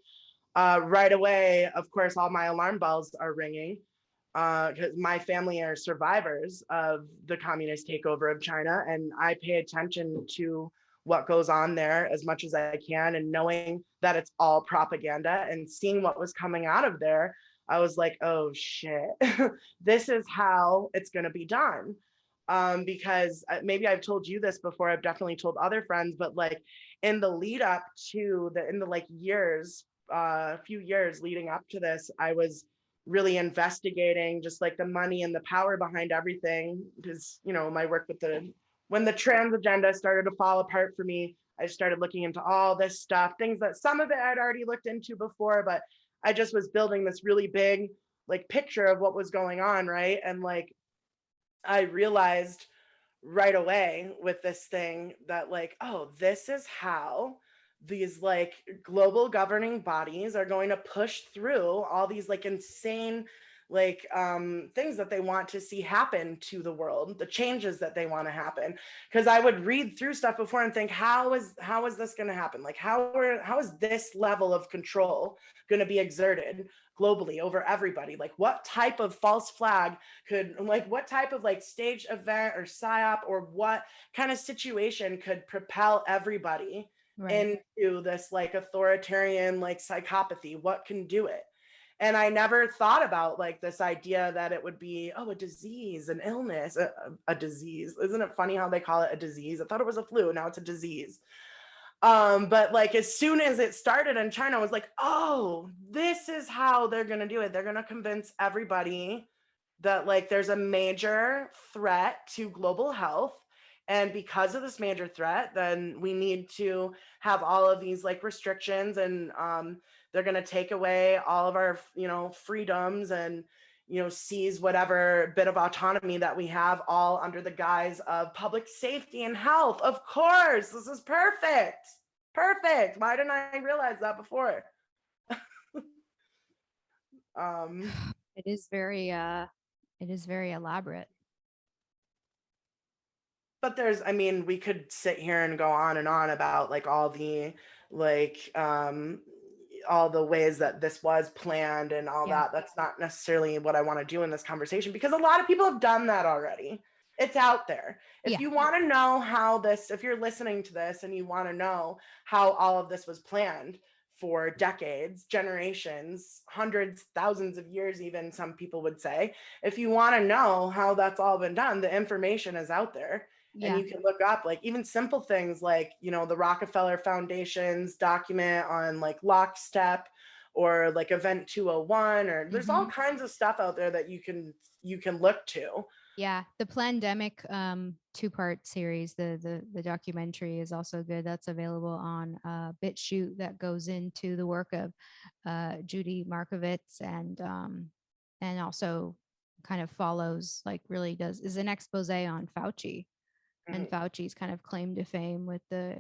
right away, of course, all my alarm bells are ringing, because my family are survivors of the communist takeover of China, and I pay attention to what goes on there as much as I can, and knowing that it's all propaganda and seeing what was coming out of there, I was like, oh shit, this is how it's going to be done. Because maybe I've told you this before, I've definitely told other friends, but like in the lead up to in the like years, few years leading up to this, I was really investigating just like the money and the power behind everything, because my work with when the trans agenda started to fall apart for me, I started looking into all this stuff, things that some of it I'd already looked into before, but I just was building this really big like picture of what was going on, right? And like I realized right away with this thing that like, oh, this is how these like global governing bodies are going to push through all these like insane like things that they want to see happen to the world, the changes that they want to happen. Because I would read through stuff before and think, how is this going to happen? Like how is this level of control going to be exerted globally over everybody? Like what type of false flag could, like what type of like staged event or psyop or what kind of situation could propel everybody into this like authoritarian like psychopathy? What can do it? And I never thought about like this idea that it would be, oh, a disease, an illness, a disease. Isn't it funny how they call it a disease? I thought it was a flu, now it's a disease. But like as soon as it started in China, I was like, oh, this is how they're gonna do it. They're gonna convince everybody that like there's a major threat to global health, and because of this major threat, then we need to have all of these like restrictions, and they're going to take away all of our freedoms, and seize whatever bit of autonomy that we have, all under the guise of public safety and health. Of course, this is perfect. Why didn't I realize that before? It is very elaborate. But we could sit here and go on and on about like all the like all the ways that this was planned and all that. That's not necessarily what I want to do in this conversation, because a lot of people have done that already. It's out there. If you want to know how this, if you're listening to this and you want to know how all of this was planned for decades, generations, hundreds, thousands of years, even some people would say, if you want to know how that's all been done, the information is out there. And you can look up like even simple things like, the Rockefeller Foundation's document on like lockstep, or like Event 201, or there's all kinds of stuff out there that you can look to. Yeah, the Plandemic 2-part series, the documentary is also good. That's available on BitChute, that goes into the work of Judy Markovits, and also kind of follows, like really is an expose on Fauci and Fauci's kind of claim to fame with the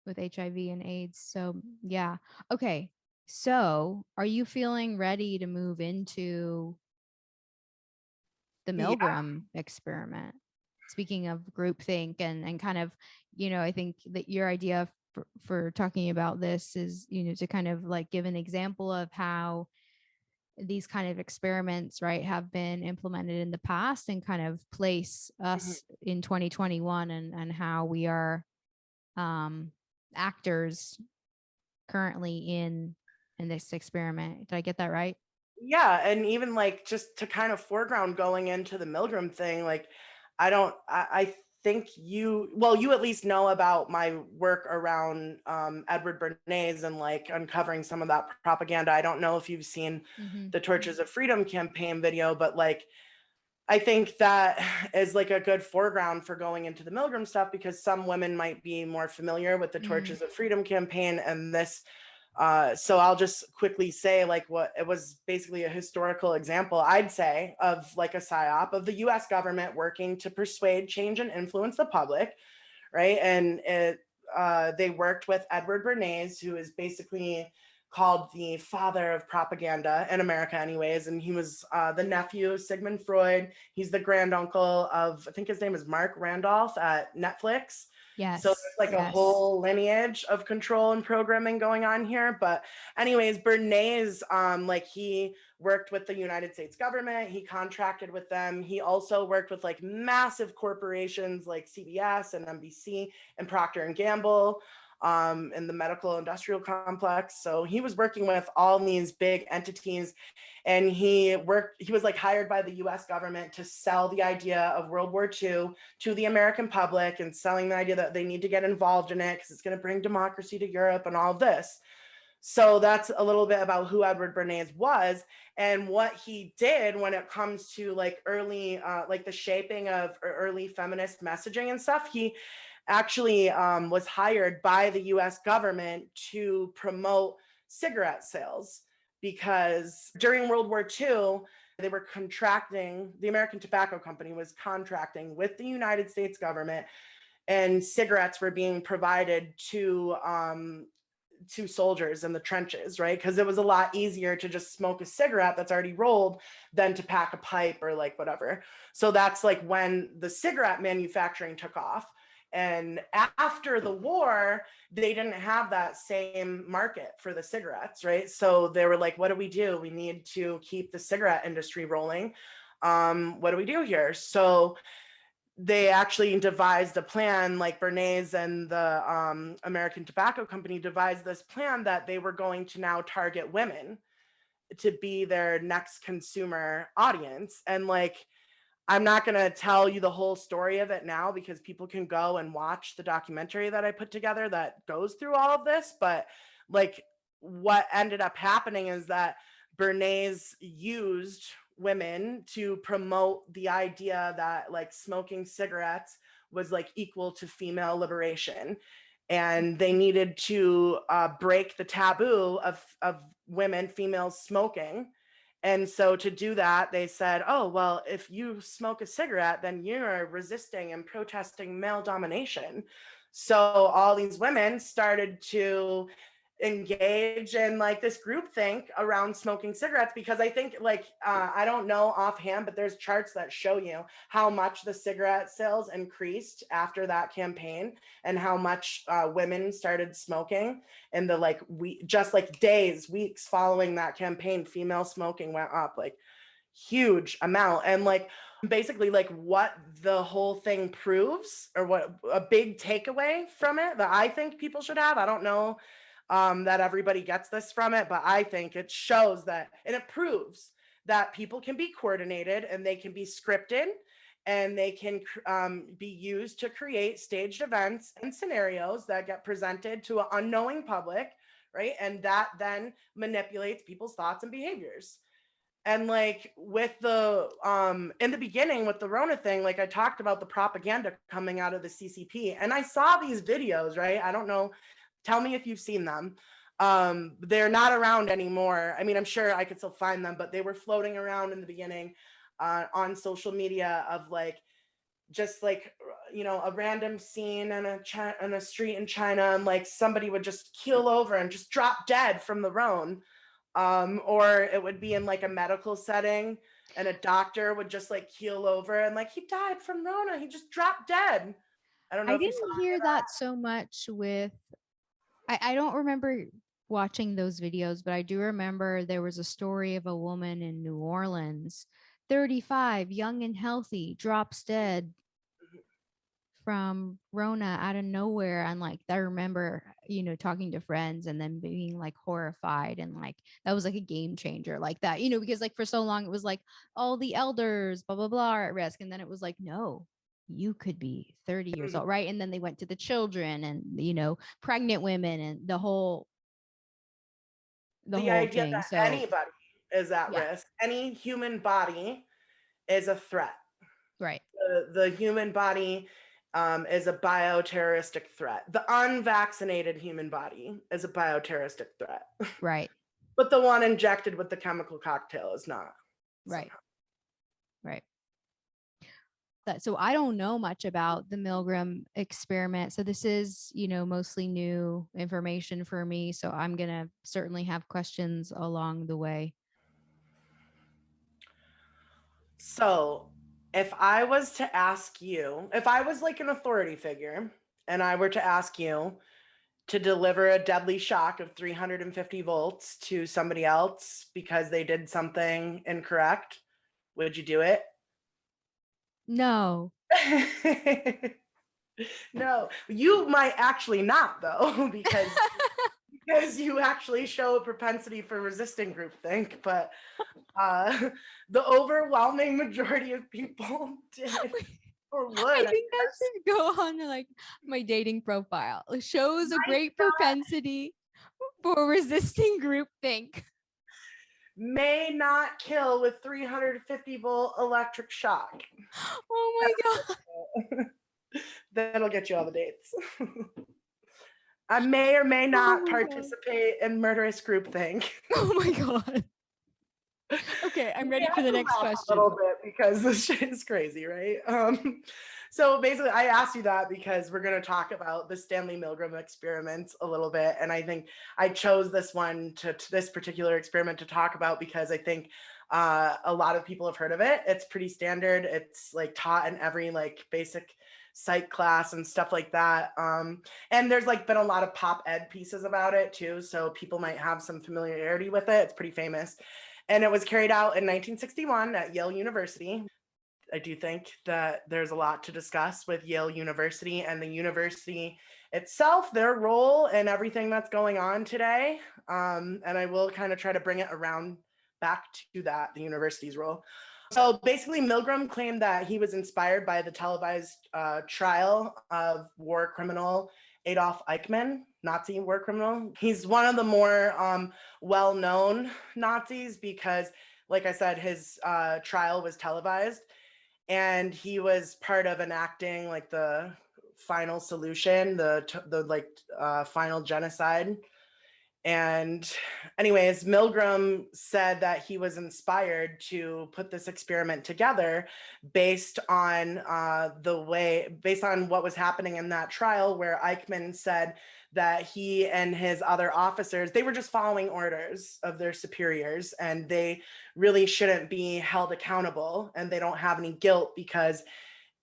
with HIV and AIDS. So yeah. Okay. So are you feeling ready to move into the Milgram experiment? Speaking of groupthink and kind of, I think that your idea for talking about this is, to kind of like give an example of how these kind of experiments, right, have been implemented in the past, and kind of place us in 2021, and how we are actors currently in this experiment. Did I get that right? Yeah, and even like just to kind of foreground going into the Milgram thing, like I think you at least know about my work around Edward Bernays and like uncovering some of that propaganda. I don't know if you've seen the Torches of Freedom campaign video, but like I think that is like a good foreground for going into the Milgram stuff, because some women might be more familiar with the Torches of Freedom campaign and this. So I'll just quickly say, like, what it was basically a historical example, I'd say, of like a psyop of the US government working to persuade, change, and influence the public, right? And they worked with Edward Bernays, who is basically called the father of propaganda in America anyways. And he was the nephew of Sigmund Freud. He's the granduncle of, I think his name is Mark Randolph at Netflix. So Yes. there's like a Yes. whole lineage of control and programming going on here. But anyways, Bernays, like he worked with the United States government. He contracted with them. He also worked with like massive corporations like CBS and NBC and Procter and Gamble in the medical industrial complex. So he was working with all these big entities, and he was like hired by the US government to sell the idea of World War II to the American public, and selling the idea that they need to get involved in it because it's going to bring democracy to Europe and all of this. So that's a little bit about who Edward Bernays was and what he did when it comes to like early, like the shaping of early feminist messaging and stuff. He actually was hired by the US government to promote cigarette sales, because during World War II, they were contracting, the American Tobacco Company was contracting with the United States government, and cigarettes were being provided to soldiers in the trenches, right? Because it was a lot easier to just smoke a cigarette that's already rolled than to pack a pipe or like whatever. So that's like when the cigarette manufacturing took off. And after the war, they didn't have that same market for the cigarettes, right? So they were like, what do we do? We need to keep the cigarette industry rolling. What do we do here? So they actually devised a plan, like Bernays and the American Tobacco Company devised this plan that they were going to now target women to be their next consumer audience. And like, I'm not going to tell you the whole story of it now, because people can go and watch the documentary that I put together that goes through all of this. But like, what ended up happening is that Bernays used women to promote the idea that like smoking cigarettes was like equal to female liberation, and they needed to break the taboo of women, females smoking. And so to do that, they said, oh, well, if you smoke a cigarette, then you're resisting and protesting male domination. So all these women started to engage in like this groupthink around smoking cigarettes, because I think like I don't know offhand, but there's charts that show you how much the cigarette sales increased after that campaign, and how much women started smoking. And the like just like days, weeks following that campaign, female smoking went up like huge amount. And like basically like what the whole thing proves, or what a big takeaway from it that I think people should have, I don't know that everybody gets this from it, but I think it shows that, and it proves that people can be coordinated and they can be scripted, and they can be used to create staged events and scenarios that get presented to an unknowing public, right? And that then manipulates people's thoughts and behaviors. And like with the in the beginning with the Rona thing, like I talked about the propaganda coming out of the CCP, and I saw these videos, right? I don't know, tell me if you've seen them. They're not around anymore. I mean, I'm sure I could still find them, but they were floating around in the beginning on social media of like just like a random scene in a street in China, and like somebody would just keel over and just drop dead from the Rhone. Or it would be in like a medical setting, and a doctor would just like keel over and like, he died from Rona, he just dropped dead. I don't know I if you saw didn't any hear of that. that so much with, I don't remember watching those videos, but I do remember there was a story of a woman in New Orleans, 35, young and healthy, drops dead from Rona out of nowhere. And like, I remember, talking to friends and then being like horrified. And like, that was like a game changer like that, because like for so long it was like all the elders, blah, blah, blah, are at risk. And then it was like, no, you could be 30 years old. Right. And then they went to the children and, pregnant women and the whole The idea thing. that So anybody is at yeah. risk, any human body is a threat. Right. The human body is a bioterroristic threat. The unvaccinated human body is a bioterroristic threat. Right. But the one injected with the chemical cocktail is not. Right. Somehow. Right. So I don't know much about the Milgram experiment. So this is, mostly new information for me. So I'm going to certainly have questions along the way. So if I was to ask you, if I was like an authority figure and I were to ask you to deliver a deadly shock of 350 volts to somebody else because they did something incorrect, would you do it? No. No, you might actually not though, because you actually show a propensity for resisting groupthink, but the overwhelming majority of people did or would. I think that should go on like my dating profile. It shows a great propensity for resisting groupthink. May not kill with 350-volt electric shock. Oh my God. That'll get you all the dates. I may or may not participate in murderous groupthink. Oh my God. Okay, I'm ready for the next question. A little bit because this shit is crazy, right? So basically, I asked you that because we're going to talk about the Stanley Milgram experiment a little bit, and I think I chose this one to this particular experiment to talk about because I think a lot of people have heard of it. It's pretty standard. It's like taught in every like basic psych class and stuff like that. And there's like been a lot of pop ed pieces about it too, so people might have some familiarity with it. It's pretty famous. And it was carried out in 1961 at Yale University. I do think that there's a lot to discuss with Yale University and the university itself, their role and everything that's going on today. And I will kind of try to bring it around back to that, the university's role. So basically, Milgram claimed that he was inspired by the televised trial of war criminal Adolf Eichmann, Nazi war criminal. He's one of the more well-known Nazis because, like I said, his trial was televised, and he was part of enacting like the final solution, the final genocide. And anyways, Milgram said that he was inspired to put this experiment together based on what was happening in that trial, where Eichmann said that he and his other officers, they were just following orders of their superiors, and they really shouldn't be held accountable, and they don't have any guilt because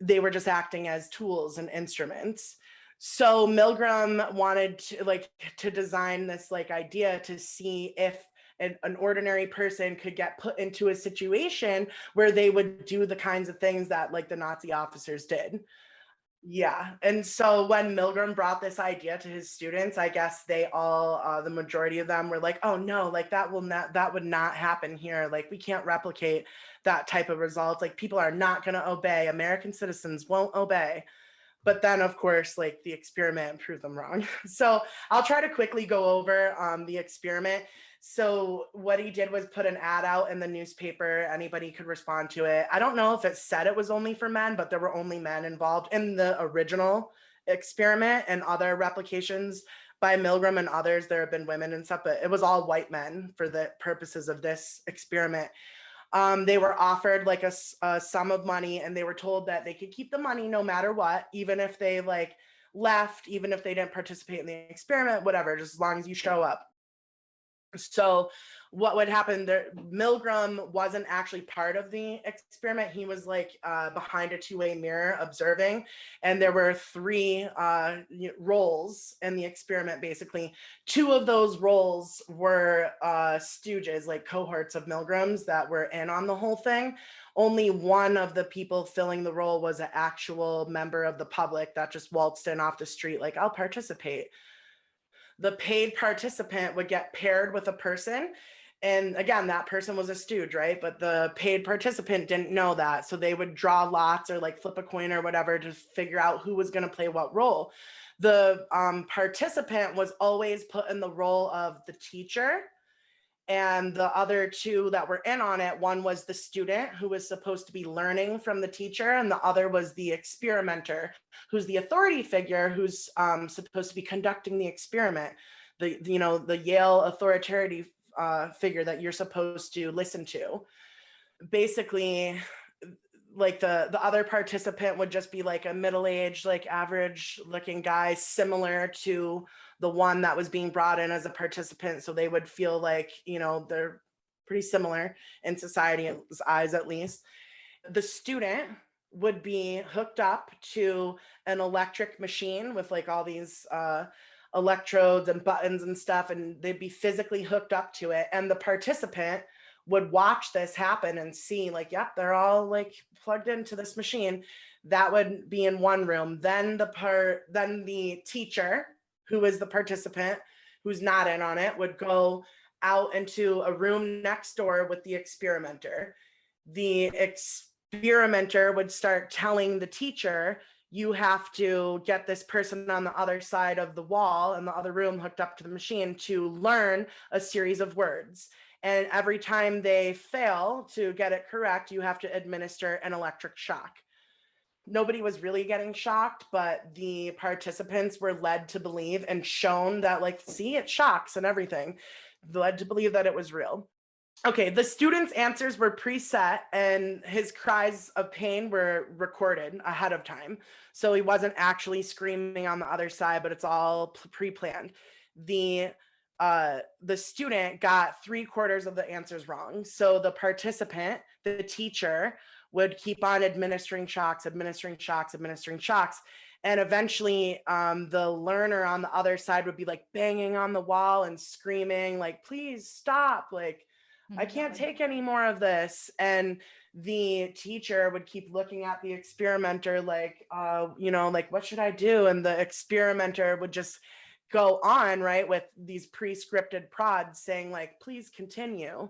they were just acting as tools and instruments. So Milgram wanted to design this like idea to see if an ordinary person could get put into a situation where they would do the kinds of things that like the Nazi officers did. Yeah. And so when Milgram brought this idea to his students, I guess they all, the majority of them were like, oh no, like that would not happen here. Like we can't replicate that type of results. Like people are not going to obey. American citizens won't obey. But then, of course, like the experiment proved them wrong. So I'll try to quickly go over the experiment. So what he did was put an ad out in the newspaper. Anybody could respond to it. I don't know if it said it was only for men, but there were only men involved in the original experiment, and other replications by Milgram and others. There have been women and stuff, but it was all white men for the purposes of this experiment. They were offered like a sum of money, and they were told that they could keep the money no matter what, even if they like left, even if they didn't participate in the experiment, whatever, just as long as you show up. So what would happen there, Milgram wasn't actually part of the experiment. He was like behind a two-way mirror observing, and there were three roles in the experiment. Basically, two of those roles were stooges, like cohorts of Milgrams that were in on the whole thing. Only one of the people filling the role was an actual member of the public that just waltzed in off the street like, I'll participate. The paid participant would get paired with a person. And again, that person was a stooge, right? But the paid participant didn't know that. So they would draw lots or like flip a coin or whatever to figure out who was going to play what role. The participant was always put in the role of the teacher. And the other two that were in on it, one was the student who was supposed to be learning from the teacher, and the other was the experimenter, who's the authority figure who's supposed to be conducting the experiment, the Yale authoritarian figure that you're supposed to listen to. Basically, like the other participant would just be like a middle-aged, like average looking guy, similar to the one that was being brought in as a participant. So they would feel like, they're pretty similar in society's eyes, at least. The student would be hooked up to an electric machine with like all these electrodes and buttons and stuff, and they'd be physically hooked up to it. And the participant would watch this happen and see like, yep, they're all like plugged into this machine. That would be in one room. Then the teacher, who is the participant, who's not in on it, would go out into a room next door with the experimenter. The experimenter would start telling the teacher, you have to get this person on the other side of the wall in the other room hooked up to the machine to learn a series of words. And every time they fail to get it correct, you have to administer an electric shock. Nobody was really getting shocked, but the participants were led to believe and shown that, like, see, it shocks and everything, led to believe that it was real. Okay, the student's answers were preset and his cries of pain were recorded ahead of time. So he wasn't actually screaming on the other side, but it's all pre-planned. The student got 3/4 of the answers wrong. So the participant, the teacher, would keep on administering shocks. And eventually the learner on the other side would be like banging on the wall and screaming like, please stop, like, I can't take any more of this. And the teacher would keep looking at the experimenter like, like, what should I do? And the experimenter would just go on, right, with these pre-scripted prods saying like, please continue.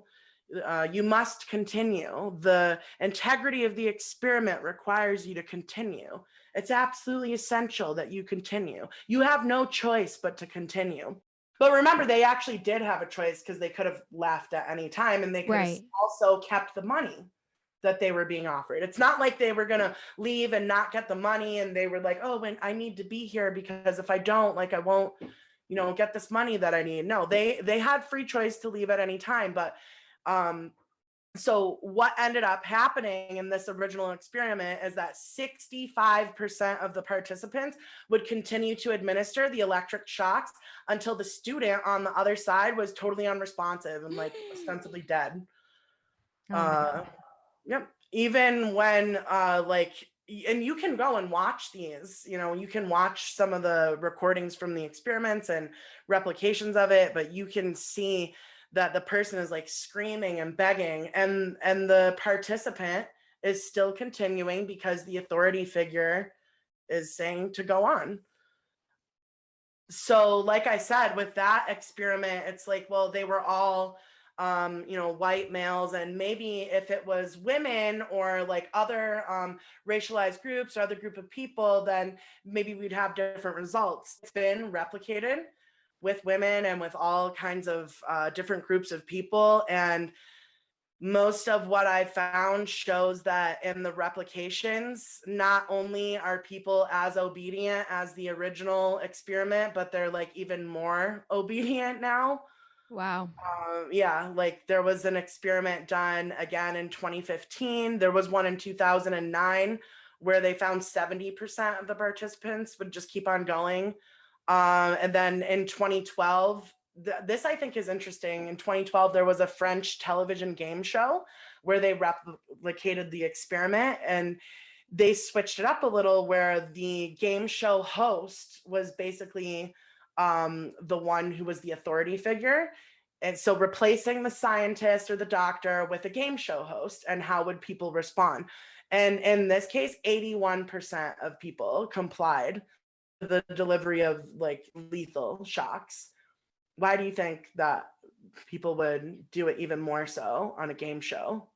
You must continue. The integrity of the experiment requires you to continue. It's absolutely essential that you continue. You have no choice but to continue. But remember, they actually did have a choice because they could have left at any time, and they could have also kept the money that they were being offered. It's not like they were going to leave and not get the money, and they were like, oh, I need to be here because if I don't, like, I won't, get this money that I need. No, they had free choice to leave at any time. But so what ended up happening in this original experiment is that 65% of the participants would continue to administer the electric shocks until the student on the other side was totally unresponsive and like ostensibly dead. Yep. Even when and you can go and watch these, you can watch some of the recordings from the experiments and replications of it, but you can see that the person is like screaming and begging, and the participant is still continuing because the authority figure is saying to go on. So like I said, with that experiment, it's like, well, they were all white males, and maybe if it was women or like other racialized groups or other group of people, then maybe we'd have different results. It's been replicated with women and with all kinds of different groups of people. And most of what I found shows that in the replications, not only are people as obedient as the original experiment, but they're like even more obedient now. Wow. Yeah, like there was an experiment done again in 2015. There was one in 2009 where they found 70% of the participants would just keep on going. And then in 2012, this I think is interesting. In 2012, there was a French television game show where they replicated the experiment, and they switched it up a little where the game show host was basically the one who was the authority figure. And so replacing the scientist or the doctor with a game show host, and how would people respond? And in this case, 81% of people complied with the delivery of like lethal shocks. Why do you think that people would do it even more so on a game show?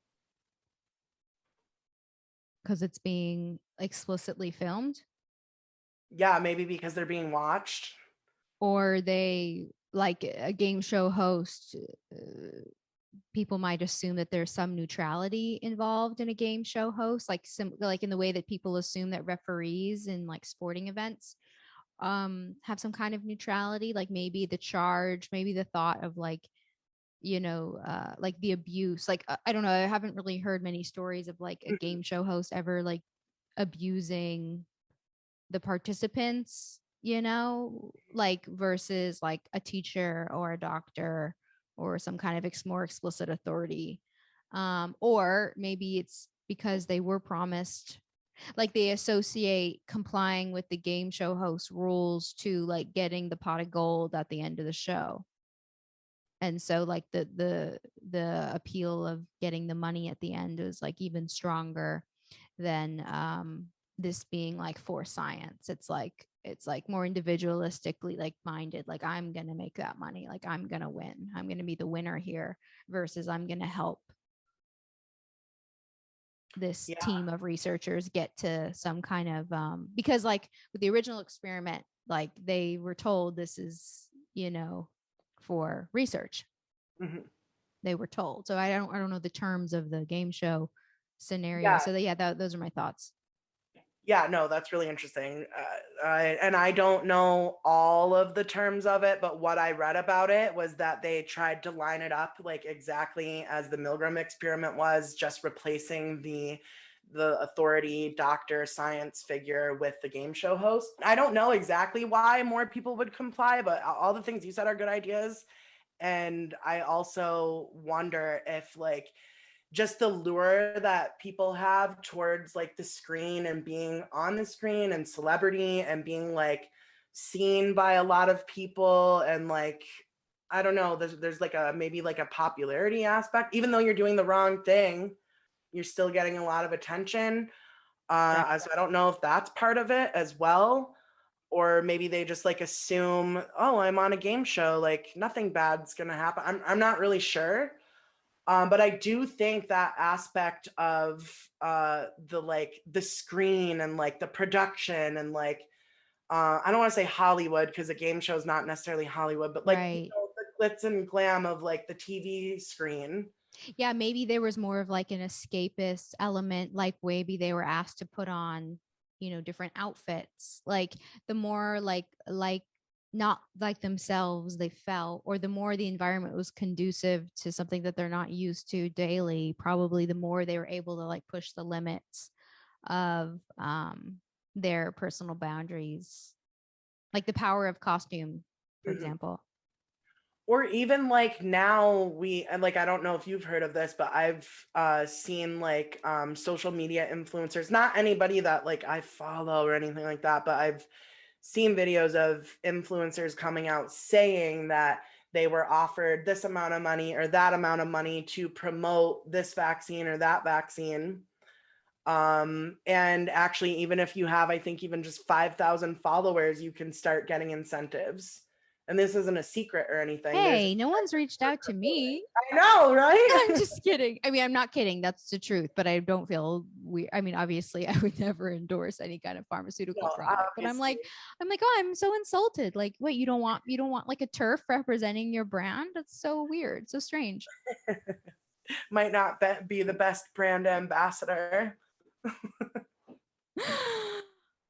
Because it's being explicitly filmed? Yeah, maybe because they're being watched. Or they like a game show host, people might assume that there's some neutrality involved in a game show host, like in the way that people assume that referees in like sporting events have some kind of neutrality, like maybe the charge, maybe the thought of like, like the abuse. Like I don't know, I haven't really heard many stories of like a game show host ever like abusing the participants, like versus like a teacher or a doctor or some kind of more explicit authority. Or maybe it's because they were promised, like they associate complying with the game show host rules to like getting the pot of gold at the end of the show. And so like the appeal of getting the money at the end is like even stronger than this being like for science. It's like more individualistically like minded, like I'm gonna make that money, like I'm gonna win, I'm gonna be the winner here, versus I'm gonna help this Yeah. team of researchers get to some kind of because like with the original experiment, like they were told this is for research. Mhm. They were told. So I don't know the terms of the game show scenario. Yeah. So those are my thoughts. Yeah, no, that's really interesting. I don't know all of the terms of it, but what I read about it was that they tried to line it up like exactly as the Milgram experiment was, just replacing the authority doctor science figure with the game show host. I don't know exactly why more people would comply, but all the things you said are good ideas. And I also wonder if like just the lure that people have towards like the screen and being on the screen and celebrity and being like seen by a lot of people, and like I don't know, there's like a maybe like a popularity aspect, even though you're doing the wrong thing, you're still getting a lot of attention. Right. So I don't know if that's part of it as well, or maybe they just like assume, oh, I'm on a game show, like nothing bad's gonna happen. I'm not really sure. But I do think that aspect of the screen and like the production and like I don't want to say Hollywood because a game show is not necessarily Hollywood, but like Right. the glitz and glam of like the TV screen. Yeah, maybe there was more of like an escapist element, like maybe they were asked to put on, different outfits. Like the more like not like themselves they felt, or the more the environment was conducive to something that they're not used to daily, probably the more they were able to like push the limits of their personal boundaries. Like the power of costume, for Mhm. example. Or even like now and like I don't know if you've heard of this, but I've seen like social media influencers, not anybody that like I follow or anything like that, but I've seen videos of influencers coming out saying that they were offered this amount of money or that amount of money to promote this vaccine or that vaccine. And actually, even if you have, I think even just 5,000 followers, you can start getting incentives. And this isn't a secret or anything. There's Hey, no one's reached out to me. I know, right? I'm just kidding. I mean, I'm not kidding. That's the truth, but I don't feel weird. I mean, obviously, I would never endorse any kind of pharmaceutical No, product, but obviously. I'm like, oh, I'm so insulted. Like, wait, you don't want like a turf representing your brand? That's so weird, so strange. Might not be the best brand ambassador.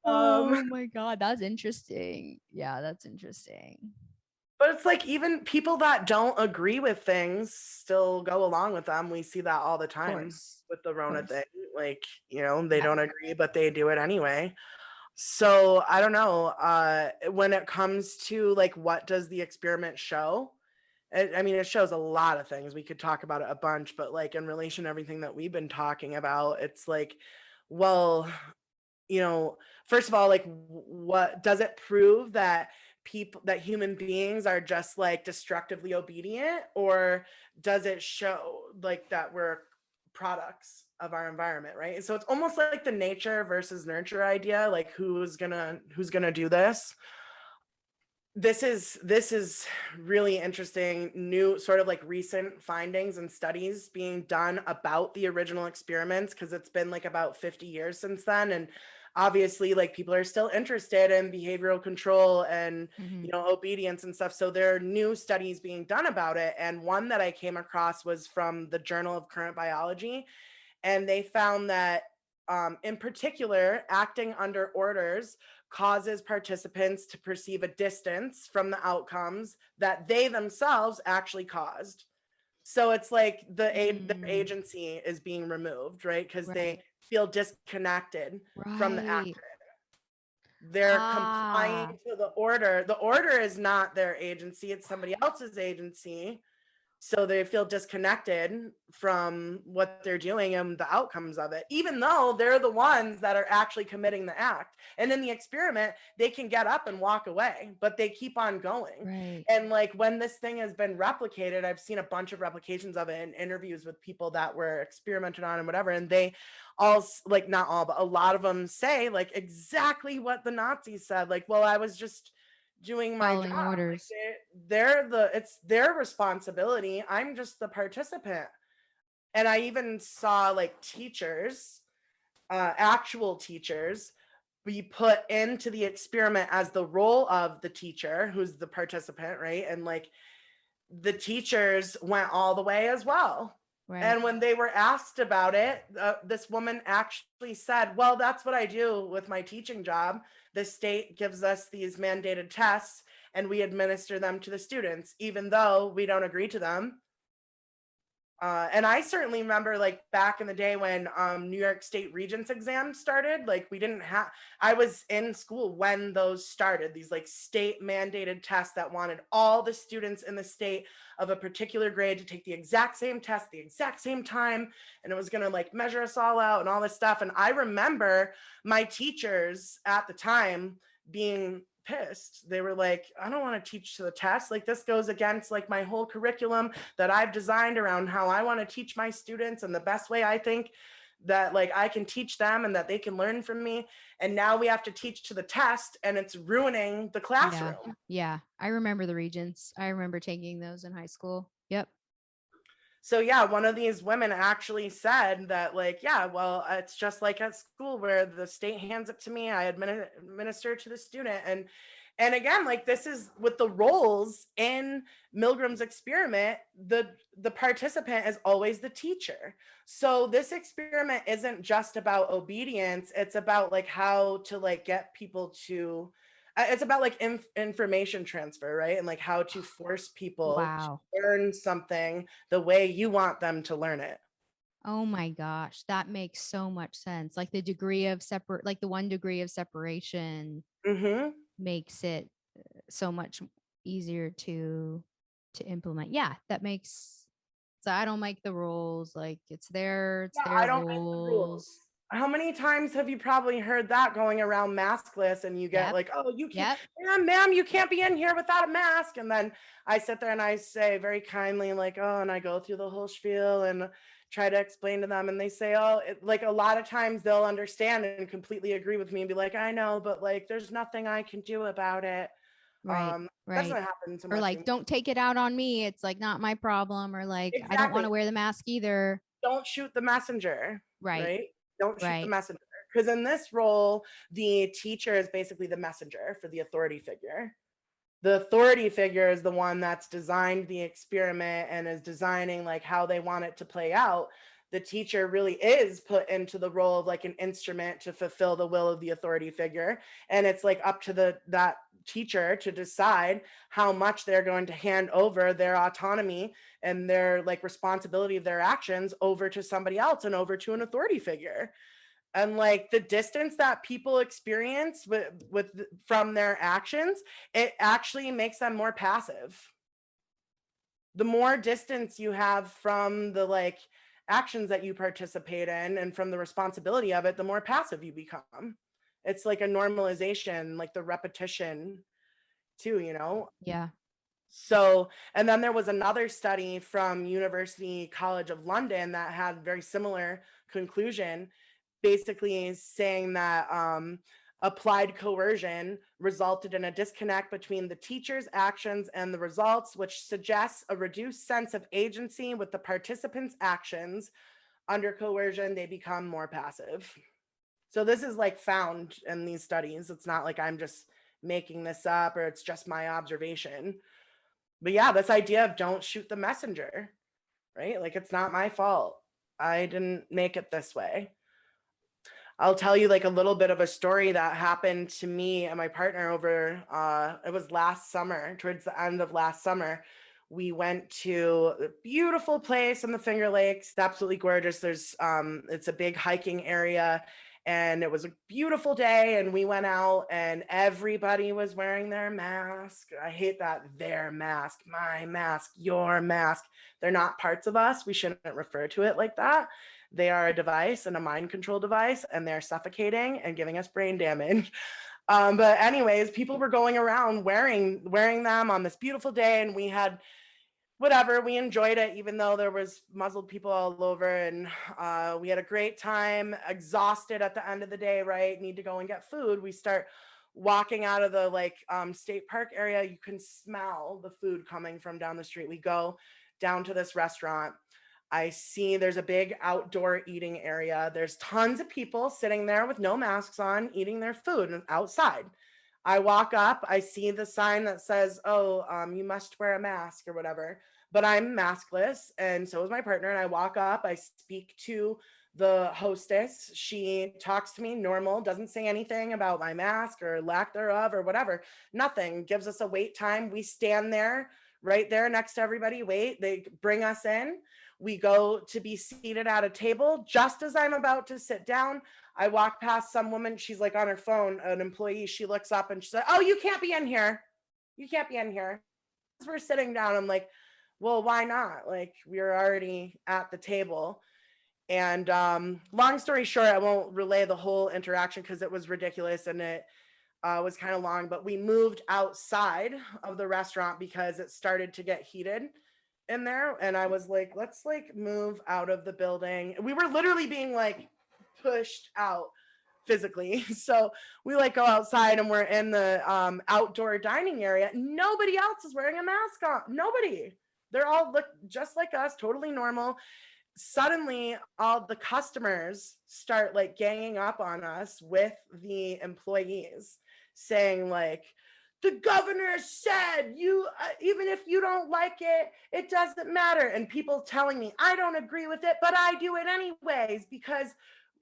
Um, Oh my god, that's interesting. Yeah, that's interesting. But it's like even people that don't agree with things still go along with them. We see that all the Of time course, with the of Rona course. thing. Like, they Yeah. don't agree, but they do it anyway. So I don't know. When it comes to like, what does the experiment show? I mean, it shows a lot of things. We could talk about it a bunch, but like in relation to everything that we've been talking about, it's like, well, first of all, like, what does it prove that human beings are just like destructively obedient, or does it show like that we're products of our environment, right? So it's almost like the nature versus nurture idea, like who's gonna do this. This is really interesting, new sort of like recent findings and studies being done about the original experiments, because it's been like about 50 years since then. And obviously like people are still interested in behavioral control and, Mhm. obedience and stuff. So there are new studies being done about it. And one that I came across was from the Journal of Current Biology. And they found that, in particular, acting under orders causes participants to perceive a distance from the outcomes that they themselves actually caused. So it's like their Mm. agency is being removed, right? Because they Right. feel disconnected from the Right. action. They're complying Ah, to the order. The order is not their agency, it's somebody else's agency. So they feel disconnected from what they're doing and the outcomes of it, even though they're the ones that are actually committing the act. And in the experiment, they can get up and walk away, but they keep on going. right. And like when this thing has been replicated, I've seen a bunch of replications of it in interviews with people that were experimented on and whatever. And they all, like, not all, but a lot of them say like exactly what the Nazis said. Like, well, I was just doing my job. Following Like orders. it's their responsibility. I'm just the participant. And I even saw like teachers, actual teachers, be put into the experiment as the role of the teacher who's the participant, right? And like the teachers went all the way as well. Right. And when they were asked about it, this woman actually said, well, that's what I do with my teaching job. The state gives us these mandated tests and we administer them to the students, even though we don't agree to them. And I certainly remember like back in the day when New York State Regents exams started, like we didn't have, I was in school when those started, these like state mandated tests that wanted all the students in the state of a particular grade to take the exact same test, the exact same time. And it was going to like measure us all out and all this stuff. And I remember my teachers at the time being pissed. They were like, I don't want to teach to the test. Like this goes against like my whole curriculum that I've designed around how I want to teach my students and the best way I think that like I can teach them and that they can learn from me. And now we have to teach to the test and it's ruining the Yeah. classroom. Yeah. I remember the regents. I remember taking those in high school. Yep. So yeah, one of these women actually said that like, yeah, well, it's just like at school where the state hands it to me, I administer to the student. And again, like this is with the roles in Milgram's experiment, the participant is always the teacher. So this experiment isn't just about obedience, it's about like how to like get people to it's about like information transfer, right? And like how to force people to Wow. learn something the way you want them to learn it. Oh my gosh. That makes so much sense. Like the degree of separate, like the 1 degree of separation Mm-hmm. makes it so much easier to implement. Yeah, that makes, so I don't make the rules. Like it's Yeah, I their don't make the rules. rules. How many times have you probably heard that going around maskless and you get Yep. like, oh, you can't, Yep. ma'am, you can't be in here without a mask. And then I sit there and I say very kindly, like, oh, and I go through the whole spiel and try to explain to them. And they say, oh, like a lot of times they'll understand and completely agree with me and be like, I know, but like, there's nothing I can do about it. Right. Doesn't Right. happen so Or much like, anymore. don't take it out on me. It's like not my problem. Or like, I don't want Exactly. to wear the mask either. Don't shoot the messenger, Right. right? Don't shoot the Right. messenger. Because in this role, the teacher is basically the messenger for the authority figure. The authority figure is the one that's designed the experiment and is designing like how they want it to play out. The teacher really is put into the role of like an instrument to fulfill the will of the authority figure. And it's like up to that teacher to decide how much they're going to hand over their autonomy and their like responsibility of their actions over to somebody else and over to an authority figure. And like the distance that people experience with from their actions, it actually makes them more passive. The more distance you have from the like actions that you participate in and from the responsibility of it, the more passive you become. It's like a normalization, like the repetition too, you know? Yeah. So, and then there was another study from University College of London that had very similar conclusion, basically saying that applied coercion resulted in a disconnect between the teacher's actions and the results, which suggests a reduced sense of agency with the participants' actions. Under coercion, they become more passive. So this is like found in these studies. It's not like I'm just making this up or it's just my observation. But yeah, this idea of don't shoot the messenger, right? Like, it's not my fault. I didn't make it this way. I'll tell you like a little bit of a story that happened to me and my partner over, it was last summer, towards the end of last summer. We went to a beautiful place in the Finger Lakes. It's absolutely gorgeous. It's a big hiking area and it was a beautiful day. And we went out and everybody was wearing their mask. I hate that. Their mask, my mask, your mask. They're not parts of us. We shouldn't refer to it like that. They are a device and a mind control device, and they're suffocating and giving us brain damage. But anyways, people were going around wearing them on this beautiful day, and we had whatever, we enjoyed it, even though there was muzzled people all over, and we had a great time, exhausted at the end of the day, right? Need to go and get food. We start walking out of the state park area. You can smell the food coming from down the street. We go down to this restaurant. I see there's a big outdoor eating area. There's tons of people sitting there with no masks on, eating their food outside. I walk up, I see the sign that says, oh, you must wear a mask or whatever, but I'm maskless. And so is my partner. And I walk up, I speak to the hostess. She talks to me normal, doesn't say anything about my mask or lack thereof or whatever. Nothing. Gives us a wait time. We stand there right there next to everybody. Wait, they bring us in. We go to be seated at a table. Just as I'm about to sit down, I walk past some woman. She's like on her phone, an employee. She looks up and she's like, oh, you can't be in here. You can't be in here. As we're sitting down, I'm like, well, why not? Like, we're already at the table. And long story short, I won't relay the whole interaction because it was ridiculous and it was kind of long, but we moved outside of the restaurant because it started to get heated in there. And I was like, let's move out of the building. We were literally being pushed out physically. So we go outside and we're in the outdoor dining area. Nobody else is wearing a mask on. Nobody. They're all look just like us, totally normal. Suddenly all the customers start ganging up on us with the employees saying the governor said you even if you don't like it, it doesn't matter. And people telling me I don't agree with it, but I do it anyways because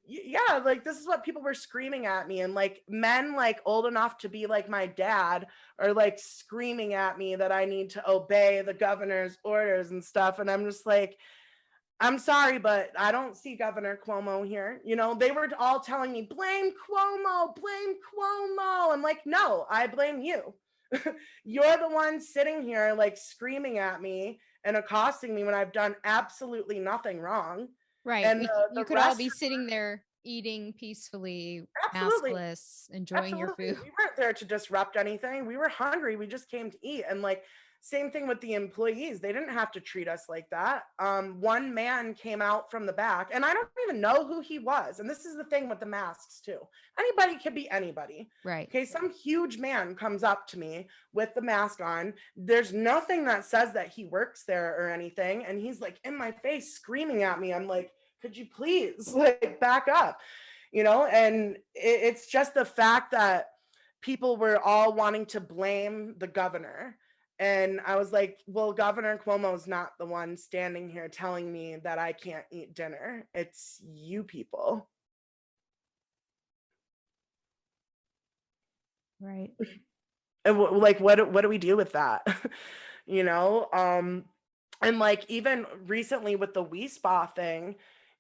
yeah, this is what people were screaming at me. And men old enough to be my dad are screaming at me that I need to obey the governor's orders and stuff. And I'm just I'm sorry, but I don't see Governor Cuomo here. You know, they were all telling me, blame Cuomo, blame Cuomo. I'm like, no, I blame you. You're the one sitting here screaming at me and accosting me when I've done absolutely nothing wrong. Right. And you could all be sitting there eating peacefully, absolutely, maskless, enjoying your food. We weren't there to disrupt anything. We were hungry. We just came to eat. And same thing with the employees. They didn't have to treat us like that. One man came out from the back, and I don't even know who he was. And this is the thing with the masks too. Anybody could be anybody. Right. Okay, some huge man comes up to me with the mask on. There's nothing that says that he works there or anything. And he's in my face screaming at me. I'm like, could you please back up? You know, and it's just the fact that people were all wanting to blame the governor. And I was like, well, Governor Cuomo's not the one standing here telling me that I can't eat dinner. It's you people. Right. And what do we do with that? You know, and even recently with the We Spa thing,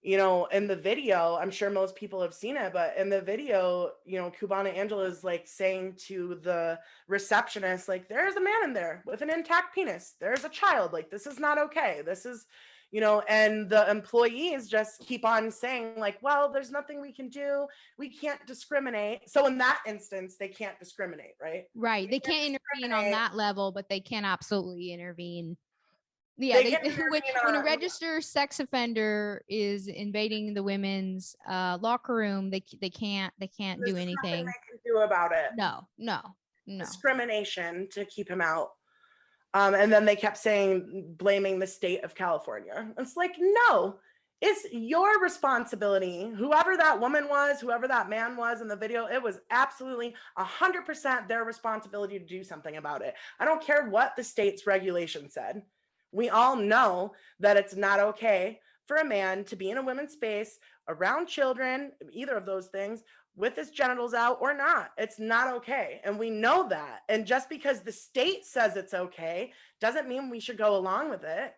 you know, in the video, I'm sure most people have seen it, but in the video, you know, Cubana Angela is saying to the receptionist, there's a man in there with an intact penis. There's a child. This is not okay. This is, you know, and the employees just keep on saying well, there's nothing we can do. We can't discriminate. So in that instance, they can't discriminate, right? Right. They can't intervene on that level, but they can absolutely intervene. Yeah, when a registered sex offender is invading the women's locker room, they can't do anything. They can do about it. No. Discrimination to keep him out. And then they kept saying, blaming the state of California. It's no, It's your responsibility. Whoever that woman was, whoever that man was in the video, it was absolutely 100% their responsibility to do something about it. I don't care what the state's regulation said. We all know that it's not okay for a man to be in a women's space around children, either of those things, with his genitals out or not. It's not okay. And we know that. And just because the state says it's okay doesn't mean we should go along with it.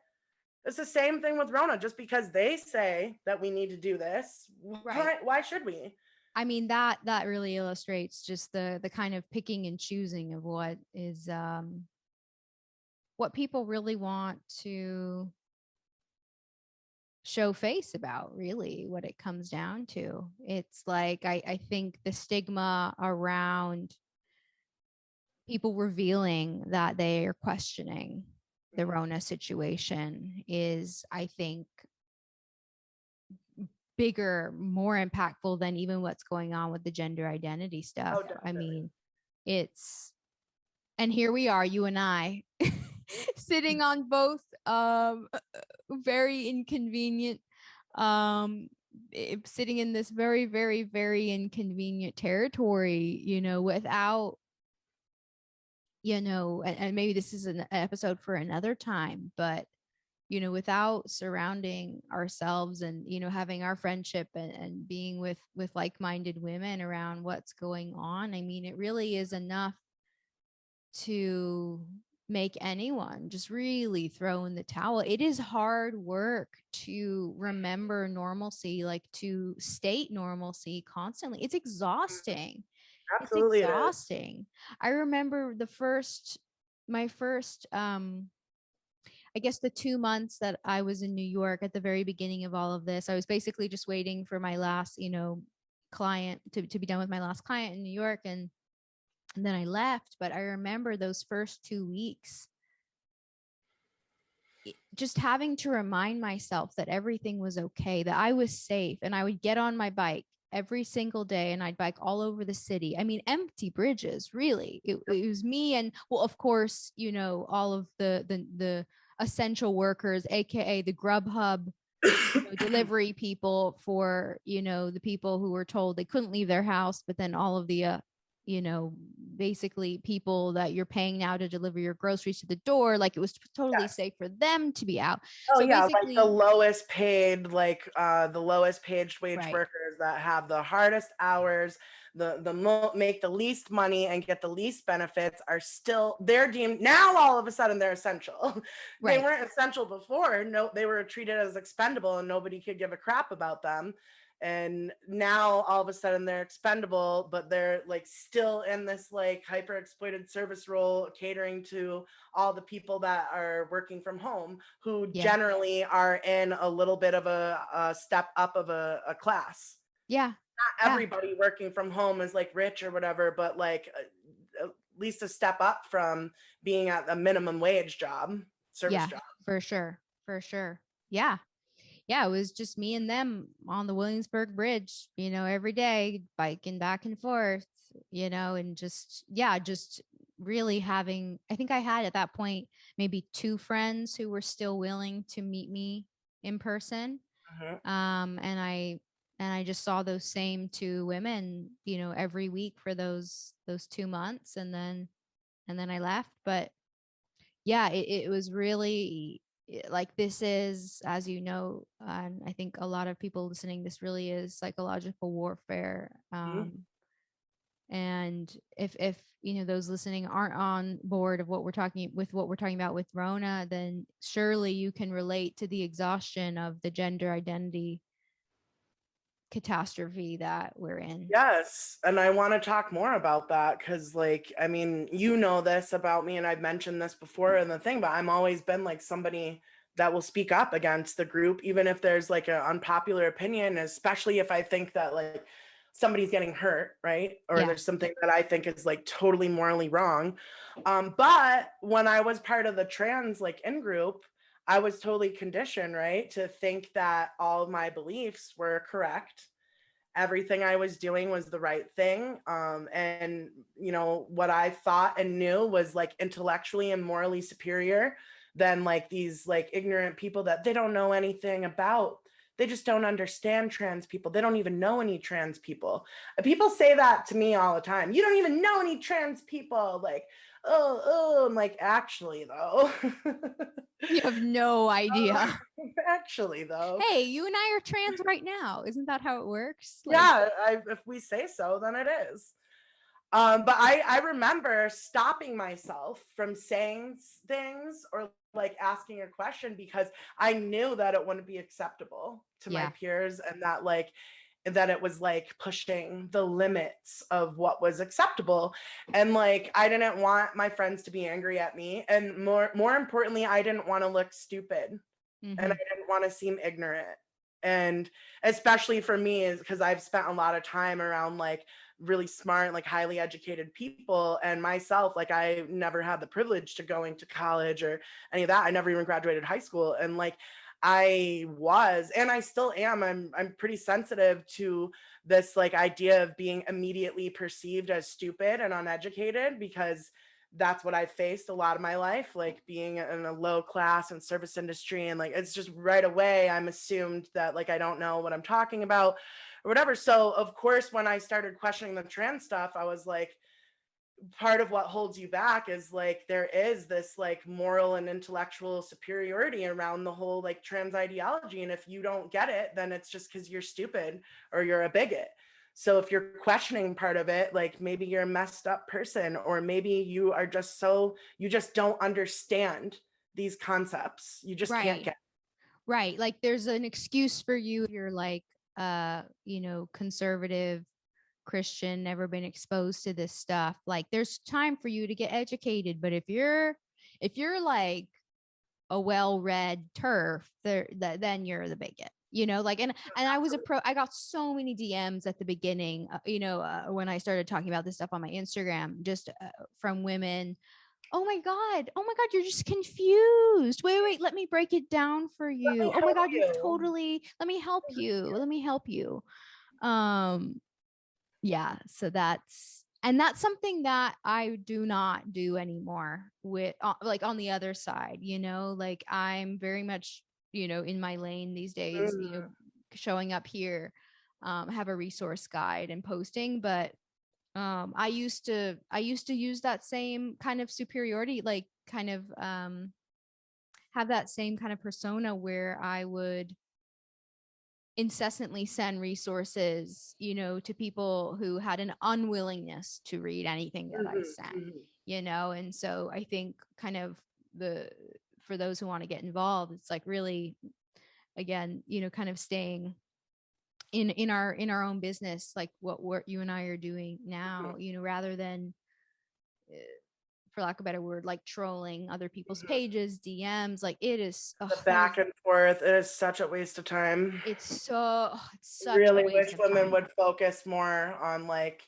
It's the same thing with Rona. Just because they say that we need to do this, Right. why should we? I mean, that really illustrates just the kind of picking and choosing of what is what people really want to show face about, really what it comes down to. It's like I think the stigma around people revealing that they are questioning the Rona situation is, I think, bigger, more impactful than even what's going on with the gender identity stuff. Oh, I definitely. mean, it's, and here we are, you and I, sitting on both very inconvenient, sitting in this very, very, very inconvenient territory, you know, without, you know, and maybe this is an episode for another time, but you know, without surrounding ourselves and, you know, having our friendship and being with like-minded women around what's going on, I mean, it really is enough to make anyone just really throw in the towel. It is hard work to remember normalcy, like to state normalcy constantly. It's exhausting. It's Absolutely it is. exhausting. I remember my first I guess the 2 months that I was in New York at the very beginning of all of this, I was basically just waiting for my last, you know, client to be done with my last client in New York. And then I left. But I remember those first 2 weeks just having to remind myself that everything was okay, that I was safe. And I would get on my bike every single day and I'd bike all over the city. I mean, empty bridges, really. It was me and, well, of course, you know, all of the essential workers, aka the Grubhub, you know, delivery people for, you know, the people who were told they couldn't leave their house, but then all of the you know, basically people that you're paying now to deliver your groceries to the door, like it was totally Yes. safe for them to be out. Oh So yeah, like the basically, lowest paid, like the lowest paid wage right. workers that have the hardest hours, make the least money and get the least benefits are still, they're deemed now, all of a sudden they're essential. They Right. weren't essential before. No, they were treated as expendable and nobody could give a crap about them. And now all of a sudden they're expendable, but they're like still in this like hyper exploited service role, catering to all the people that are working from home, who Yeah. generally are in a little bit of a step up of a class. Yeah. Not Yeah. everybody working from home is like rich or whatever, but like at least a step up from being at a minimum wage job, service Yeah. job. For sure. For sure. Yeah. Yeah, it was just me and them on the Williamsburg Bridge, you know, every day, biking back and forth, you know, and just, yeah, just really having, I think I had at that point maybe two friends who were still willing to meet me in person. Mhm. And I just saw those same two women, you know, every week for those 2 months, and then I left. But yeah, it was really like, this is, as you know, and I think a lot of people listening, this really is psychological warfare. Mhm. And if you know, those listening aren't on board of what we're talking about with Rona, then surely you can relate to the exhaustion of the gender identity catastrophe that we're in. Yes, and I want to talk more about that because, like, I mean, you know this about me, and I've mentioned this before in the thing, but I'm always been like somebody that will speak up against the group, even if there's like an unpopular opinion, especially if I think that like somebody's getting hurt, right? Or Yeah. there's something that I think is like totally morally wrong. But when I was part of the trans like in group, I was totally conditioned, right, to think that all of my beliefs were correct, everything I was doing was the right thing. And, you know, what I thought and knew was like intellectually and morally superior than like these like ignorant people that they don't know anything about they just don't understand trans people. They don't even know any trans people. People say that to me all the time. You don't even know any trans people. Like, oh, I'm like, actually though. You have no idea. Actually though. Hey, you and I are trans right now. Isn't that how it works? Like, Yeah, if we say so, then it is. But I remember stopping myself from saying things or like asking a question because I knew that it wouldn't be acceptable to my yeah. peers, and that it was like pushing the limits of what was acceptable. And like I didn't want my friends to be angry at me, and more importantly, I didn't want to look stupid, and I didn't want to seem ignorant. And especially for me, is because I've spent a lot of time around like really smart, like highly educated people, and myself, like I never had the privilege to going to college or any of that. I never even graduated high school, and like I was, and I still am, I'm pretty sensitive to this like idea of being immediately perceived as stupid and uneducated, because that's what I faced a lot of my life, like being in a low class and service industry. And like, it's just right away, I'm assumed that like I don't know what I'm talking about or whatever. So, of course, when I started questioning the trans stuff, I was like, part of what holds you back is like there is this like moral and intellectual superiority around the whole like trans ideology. And if you don't get it, then it's just because you're stupid or you're a bigot. So if you're questioning part of it, like maybe you're a messed up person, or maybe you are just you just don't understand these concepts. You just can't Right. get Right. Like there's an excuse for you if you're like conservative Christian, never been exposed to this stuff. Like there's time for you to get educated, but if you're like a well-read turf, then you're the bigot. Like, and I got so many DMs at the beginning, when I started talking about this stuff on my Instagram, just from women. Oh my God, you're just confused. Wait, let me break it down for Let you. me Oh my help God, you. let me help you. Let me help you. Um, yeah, so that's something that I do not do anymore with like on the other side, like I'm very much, in my lane these days, showing up here, have a resource guide and posting, but I used to use that same kind of superiority, like kind of have that same kind of persona where I would incessantly send resources, to people who had an unwillingness to read anything that I sent, and so I think kind of the for those who want to get involved, it's like really, again, kind of staying in our own business, like what you and I are doing now, rather than uh, for lack of a better word, like trolling other people's pages, DMs. Like it is, The back and forth, it is such a waste of time. it's such a Really waste wish of women time. would focus more on like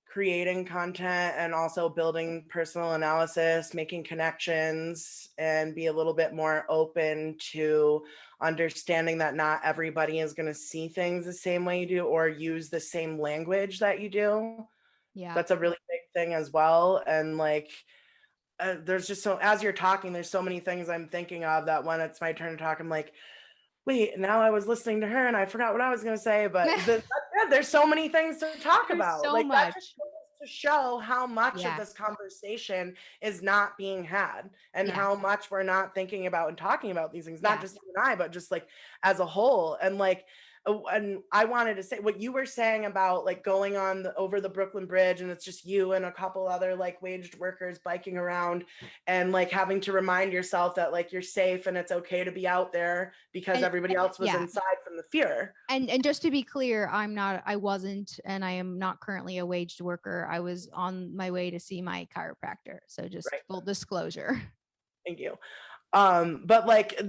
creating content and also building personal analysis, making connections, and be a little bit more open to understanding that not everybody is going to see things the same way you do or use the same language that you do. Yeah. That's a really big thing as well. And like, there's just as you're talking, there's so many things I'm thinking of that when it's my turn to talk, I'm like, wait, now I was listening to her and I forgot what I was going to say. But there's so many things to talk There's about. so Like that just much. goes to show how much of Yeah. this conversation is not being had, and Yeah. how much we're not thinking about and talking about these things, not Yeah. just you and I, but just like as a whole. And like, and I wanted to say what you were saying about like going on over the Brooklyn Bridge, and it's just you and a couple other like waged workers biking around, and like having to remind yourself that like you're safe and it's okay to be out there because And everybody else was yeah. inside from the fear. And just to be clear, I wasn't, and I am not currently a waged worker. I was on my way to see my chiropractor. So just Right. full disclosure. Thank you. But like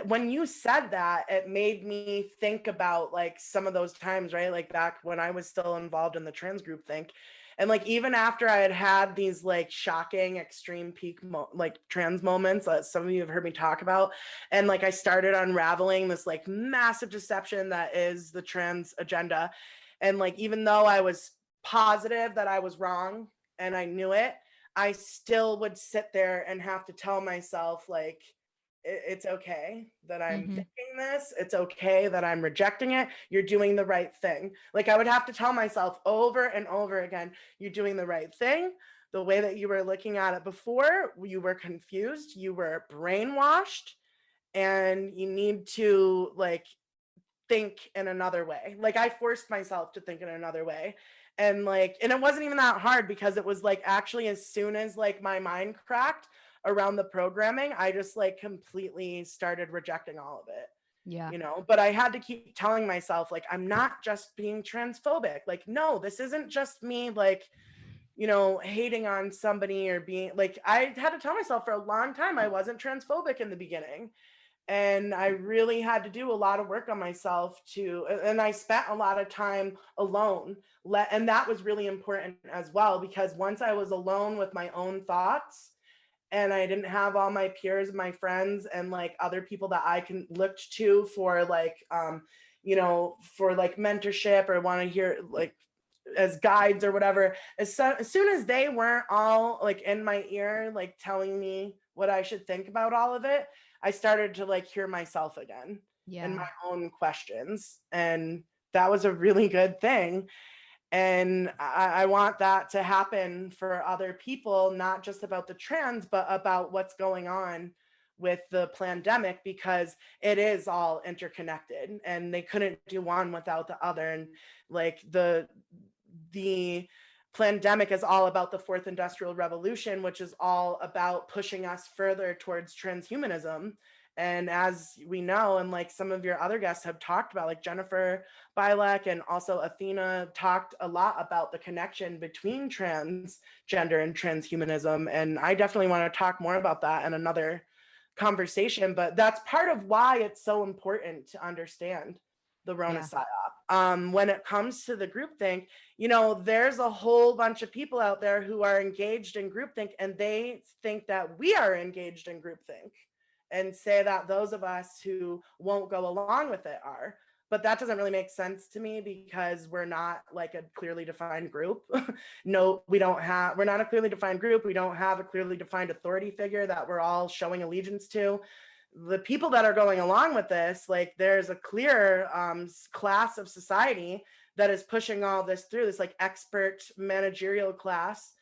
when you said that, it made me think about like some of those times, right? Like back when I was still involved in the trans group think. And like even after I had had these like shocking extreme peak like trans moments that some of you have heard me talk about, and like I started unraveling this like massive deception that is the trans agenda, and like even though I was positive that I was wrong and I knew it, I still would sit there and have to tell myself like it's okay that I'm Mm-hmm. thinking this. It's okay that I'm rejecting it. You're doing the right thing. Like I would have to tell myself over and over again, you're doing the right thing. The way that you were looking at it before, you were confused, you were brainwashed, and you need to like think in another way. Like I forced myself to think in another way. And like, and it wasn't even that hard because it was like actually as soon as like my mind cracked around the programming, I just like completely started rejecting all of it. Yeah. But I had to keep telling myself, like, I'm not just being transphobic. Like, no, this isn't just me, like, hating on somebody or being like, I had to tell myself for a long time I wasn't transphobic in the beginning. And I really had to do a lot of work on myself and I spent a lot of time alone. And that was really important as well, because once I was alone with my own thoughts and I didn't have all my peers, my friends, and like other people that I can look to for like, for like mentorship or want to hear like as guides or whatever, as soon as they weren't all like in my ear, like telling me what I should think about all of it, I started to like hear myself again and Yeah. my own questions. And that was a really good thing. And I want that to happen for other people, not just about the trans, but about what's going on with the pandemic, because it is all interconnected and they couldn't do one without the other. And like the pandemic is all about the fourth industrial revolution, which is all about pushing us further towards transhumanism. And as we know, and like some of your other guests have talked about, like Jennifer Bilek and also Athena talked a lot about the connection between transgender and transhumanism. And I definitely want to talk more about that in another conversation, but that's part of why it's so important to understand the Rona Yeah. psyop. When it comes to the groupthink, there's a whole bunch of people out there who are engaged in groupthink, and they think that we are engaged in groupthink and say that those of us who won't go along with it are. But that doesn't really make sense to me because we're not like a clearly defined group. No, we're not a clearly defined group. We don't have a clearly defined authority figure that we're all showing allegiance to. The people that are going along with this, like there's a clear class of society that is pushing all this through, this like expert managerial class.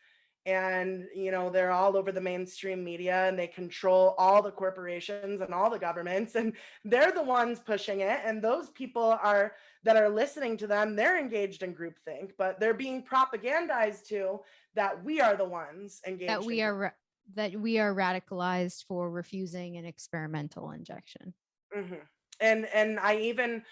And they're all over the mainstream media and they control all the corporations and all the governments, and they're the ones pushing it. And those people that are listening to them, they're engaged in groupthink, but they're being propagandized to that we are the ones engaged That we in are that we are radicalized for refusing an experimental injection. Mm-hmm. And I even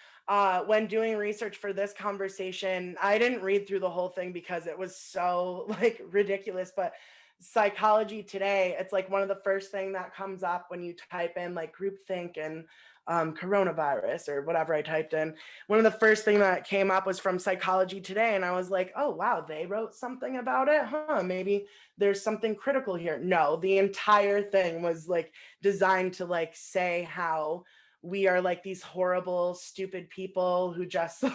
when doing research for this conversation, I didn't read through the whole thing because it was so like ridiculous. But Psychology Today, it's like one of the first thing that comes up when you type in like groupthink and coronavirus or whatever I typed in. One of the first thing that came up was from Psychology Today, and I was like, oh wow, they wrote something about it, huh? Maybe there's something critical here. No, the entire thing was like designed to like say how we are like these horrible, stupid people who just like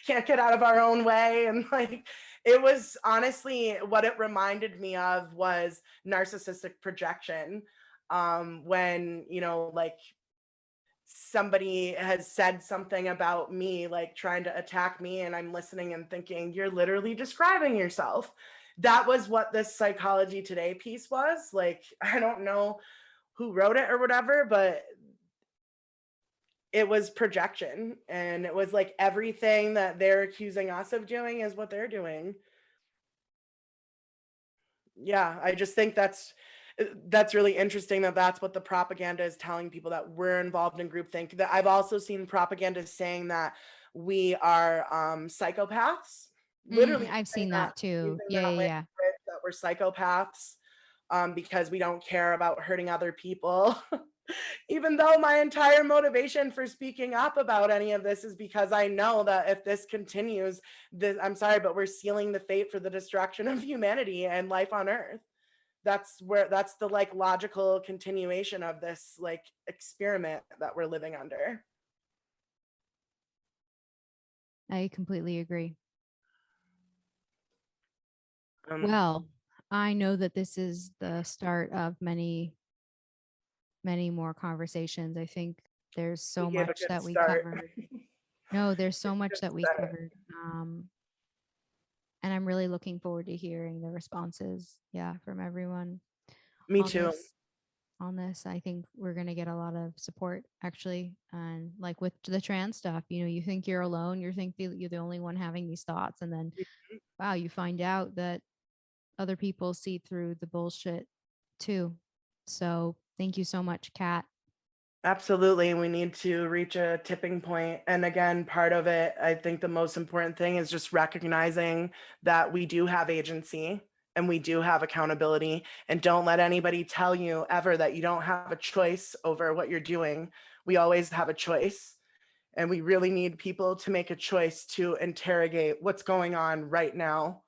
can't get out of our own way. And like, it was honestly what it reminded me of was narcissistic projection. When, like somebody has said something about me, like trying to attack me, and I'm listening and thinking, you're literally describing yourself. That was what this Psychology Today piece was. Like, I don't know who wrote it or whatever, but it was projection, and it was like everything that they're accusing us of doing is what they're doing. Yeah, I just think that's really interesting that that's what the propaganda is telling people, that we're involved in groupthink. That I've also seen propaganda saying that we are psychopaths, literally I've saying seen that, that too. using Yeah, that yeah, language, yeah. that we're psychopaths because we don't care about hurting other people. Even though my entire motivation for speaking up about any of this is because I know that if this continues, I'm sorry, but we're sealing the fate for the destruction of humanity and life on Earth. That's the like logical continuation of this like experiment that we're living under. I completely agree. Um, Well, I know that this is the start of many many more conversations. I think there's so We gave a much good that we start. covered. No, there's so much Good that we start. covered. And I'm really looking forward to hearing the responses, from everyone Me on too. this. On this, I think we're going to get a lot of support actually. And like with the trans stuff, you think you're alone, you think you're the only one having these thoughts. And then, wow, you find out that other people see through the bullshit too. So thank you so much, Kat. Absolutely. We need to reach a tipping point. And again, part of it, I think the most important thing is just recognizing that we do have agency and we do have accountability. And don't let anybody tell you ever that you don't have a choice over what you're doing. We always have a choice. And we really need people to make a choice to interrogate what's going on right now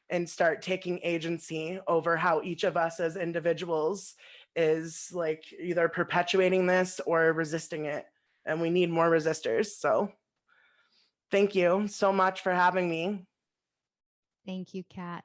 and start taking agency over how each of us as individuals is like either perpetuating this or resisting it. And we need more resistors. So thank you so much for having me. Thank you, Kat.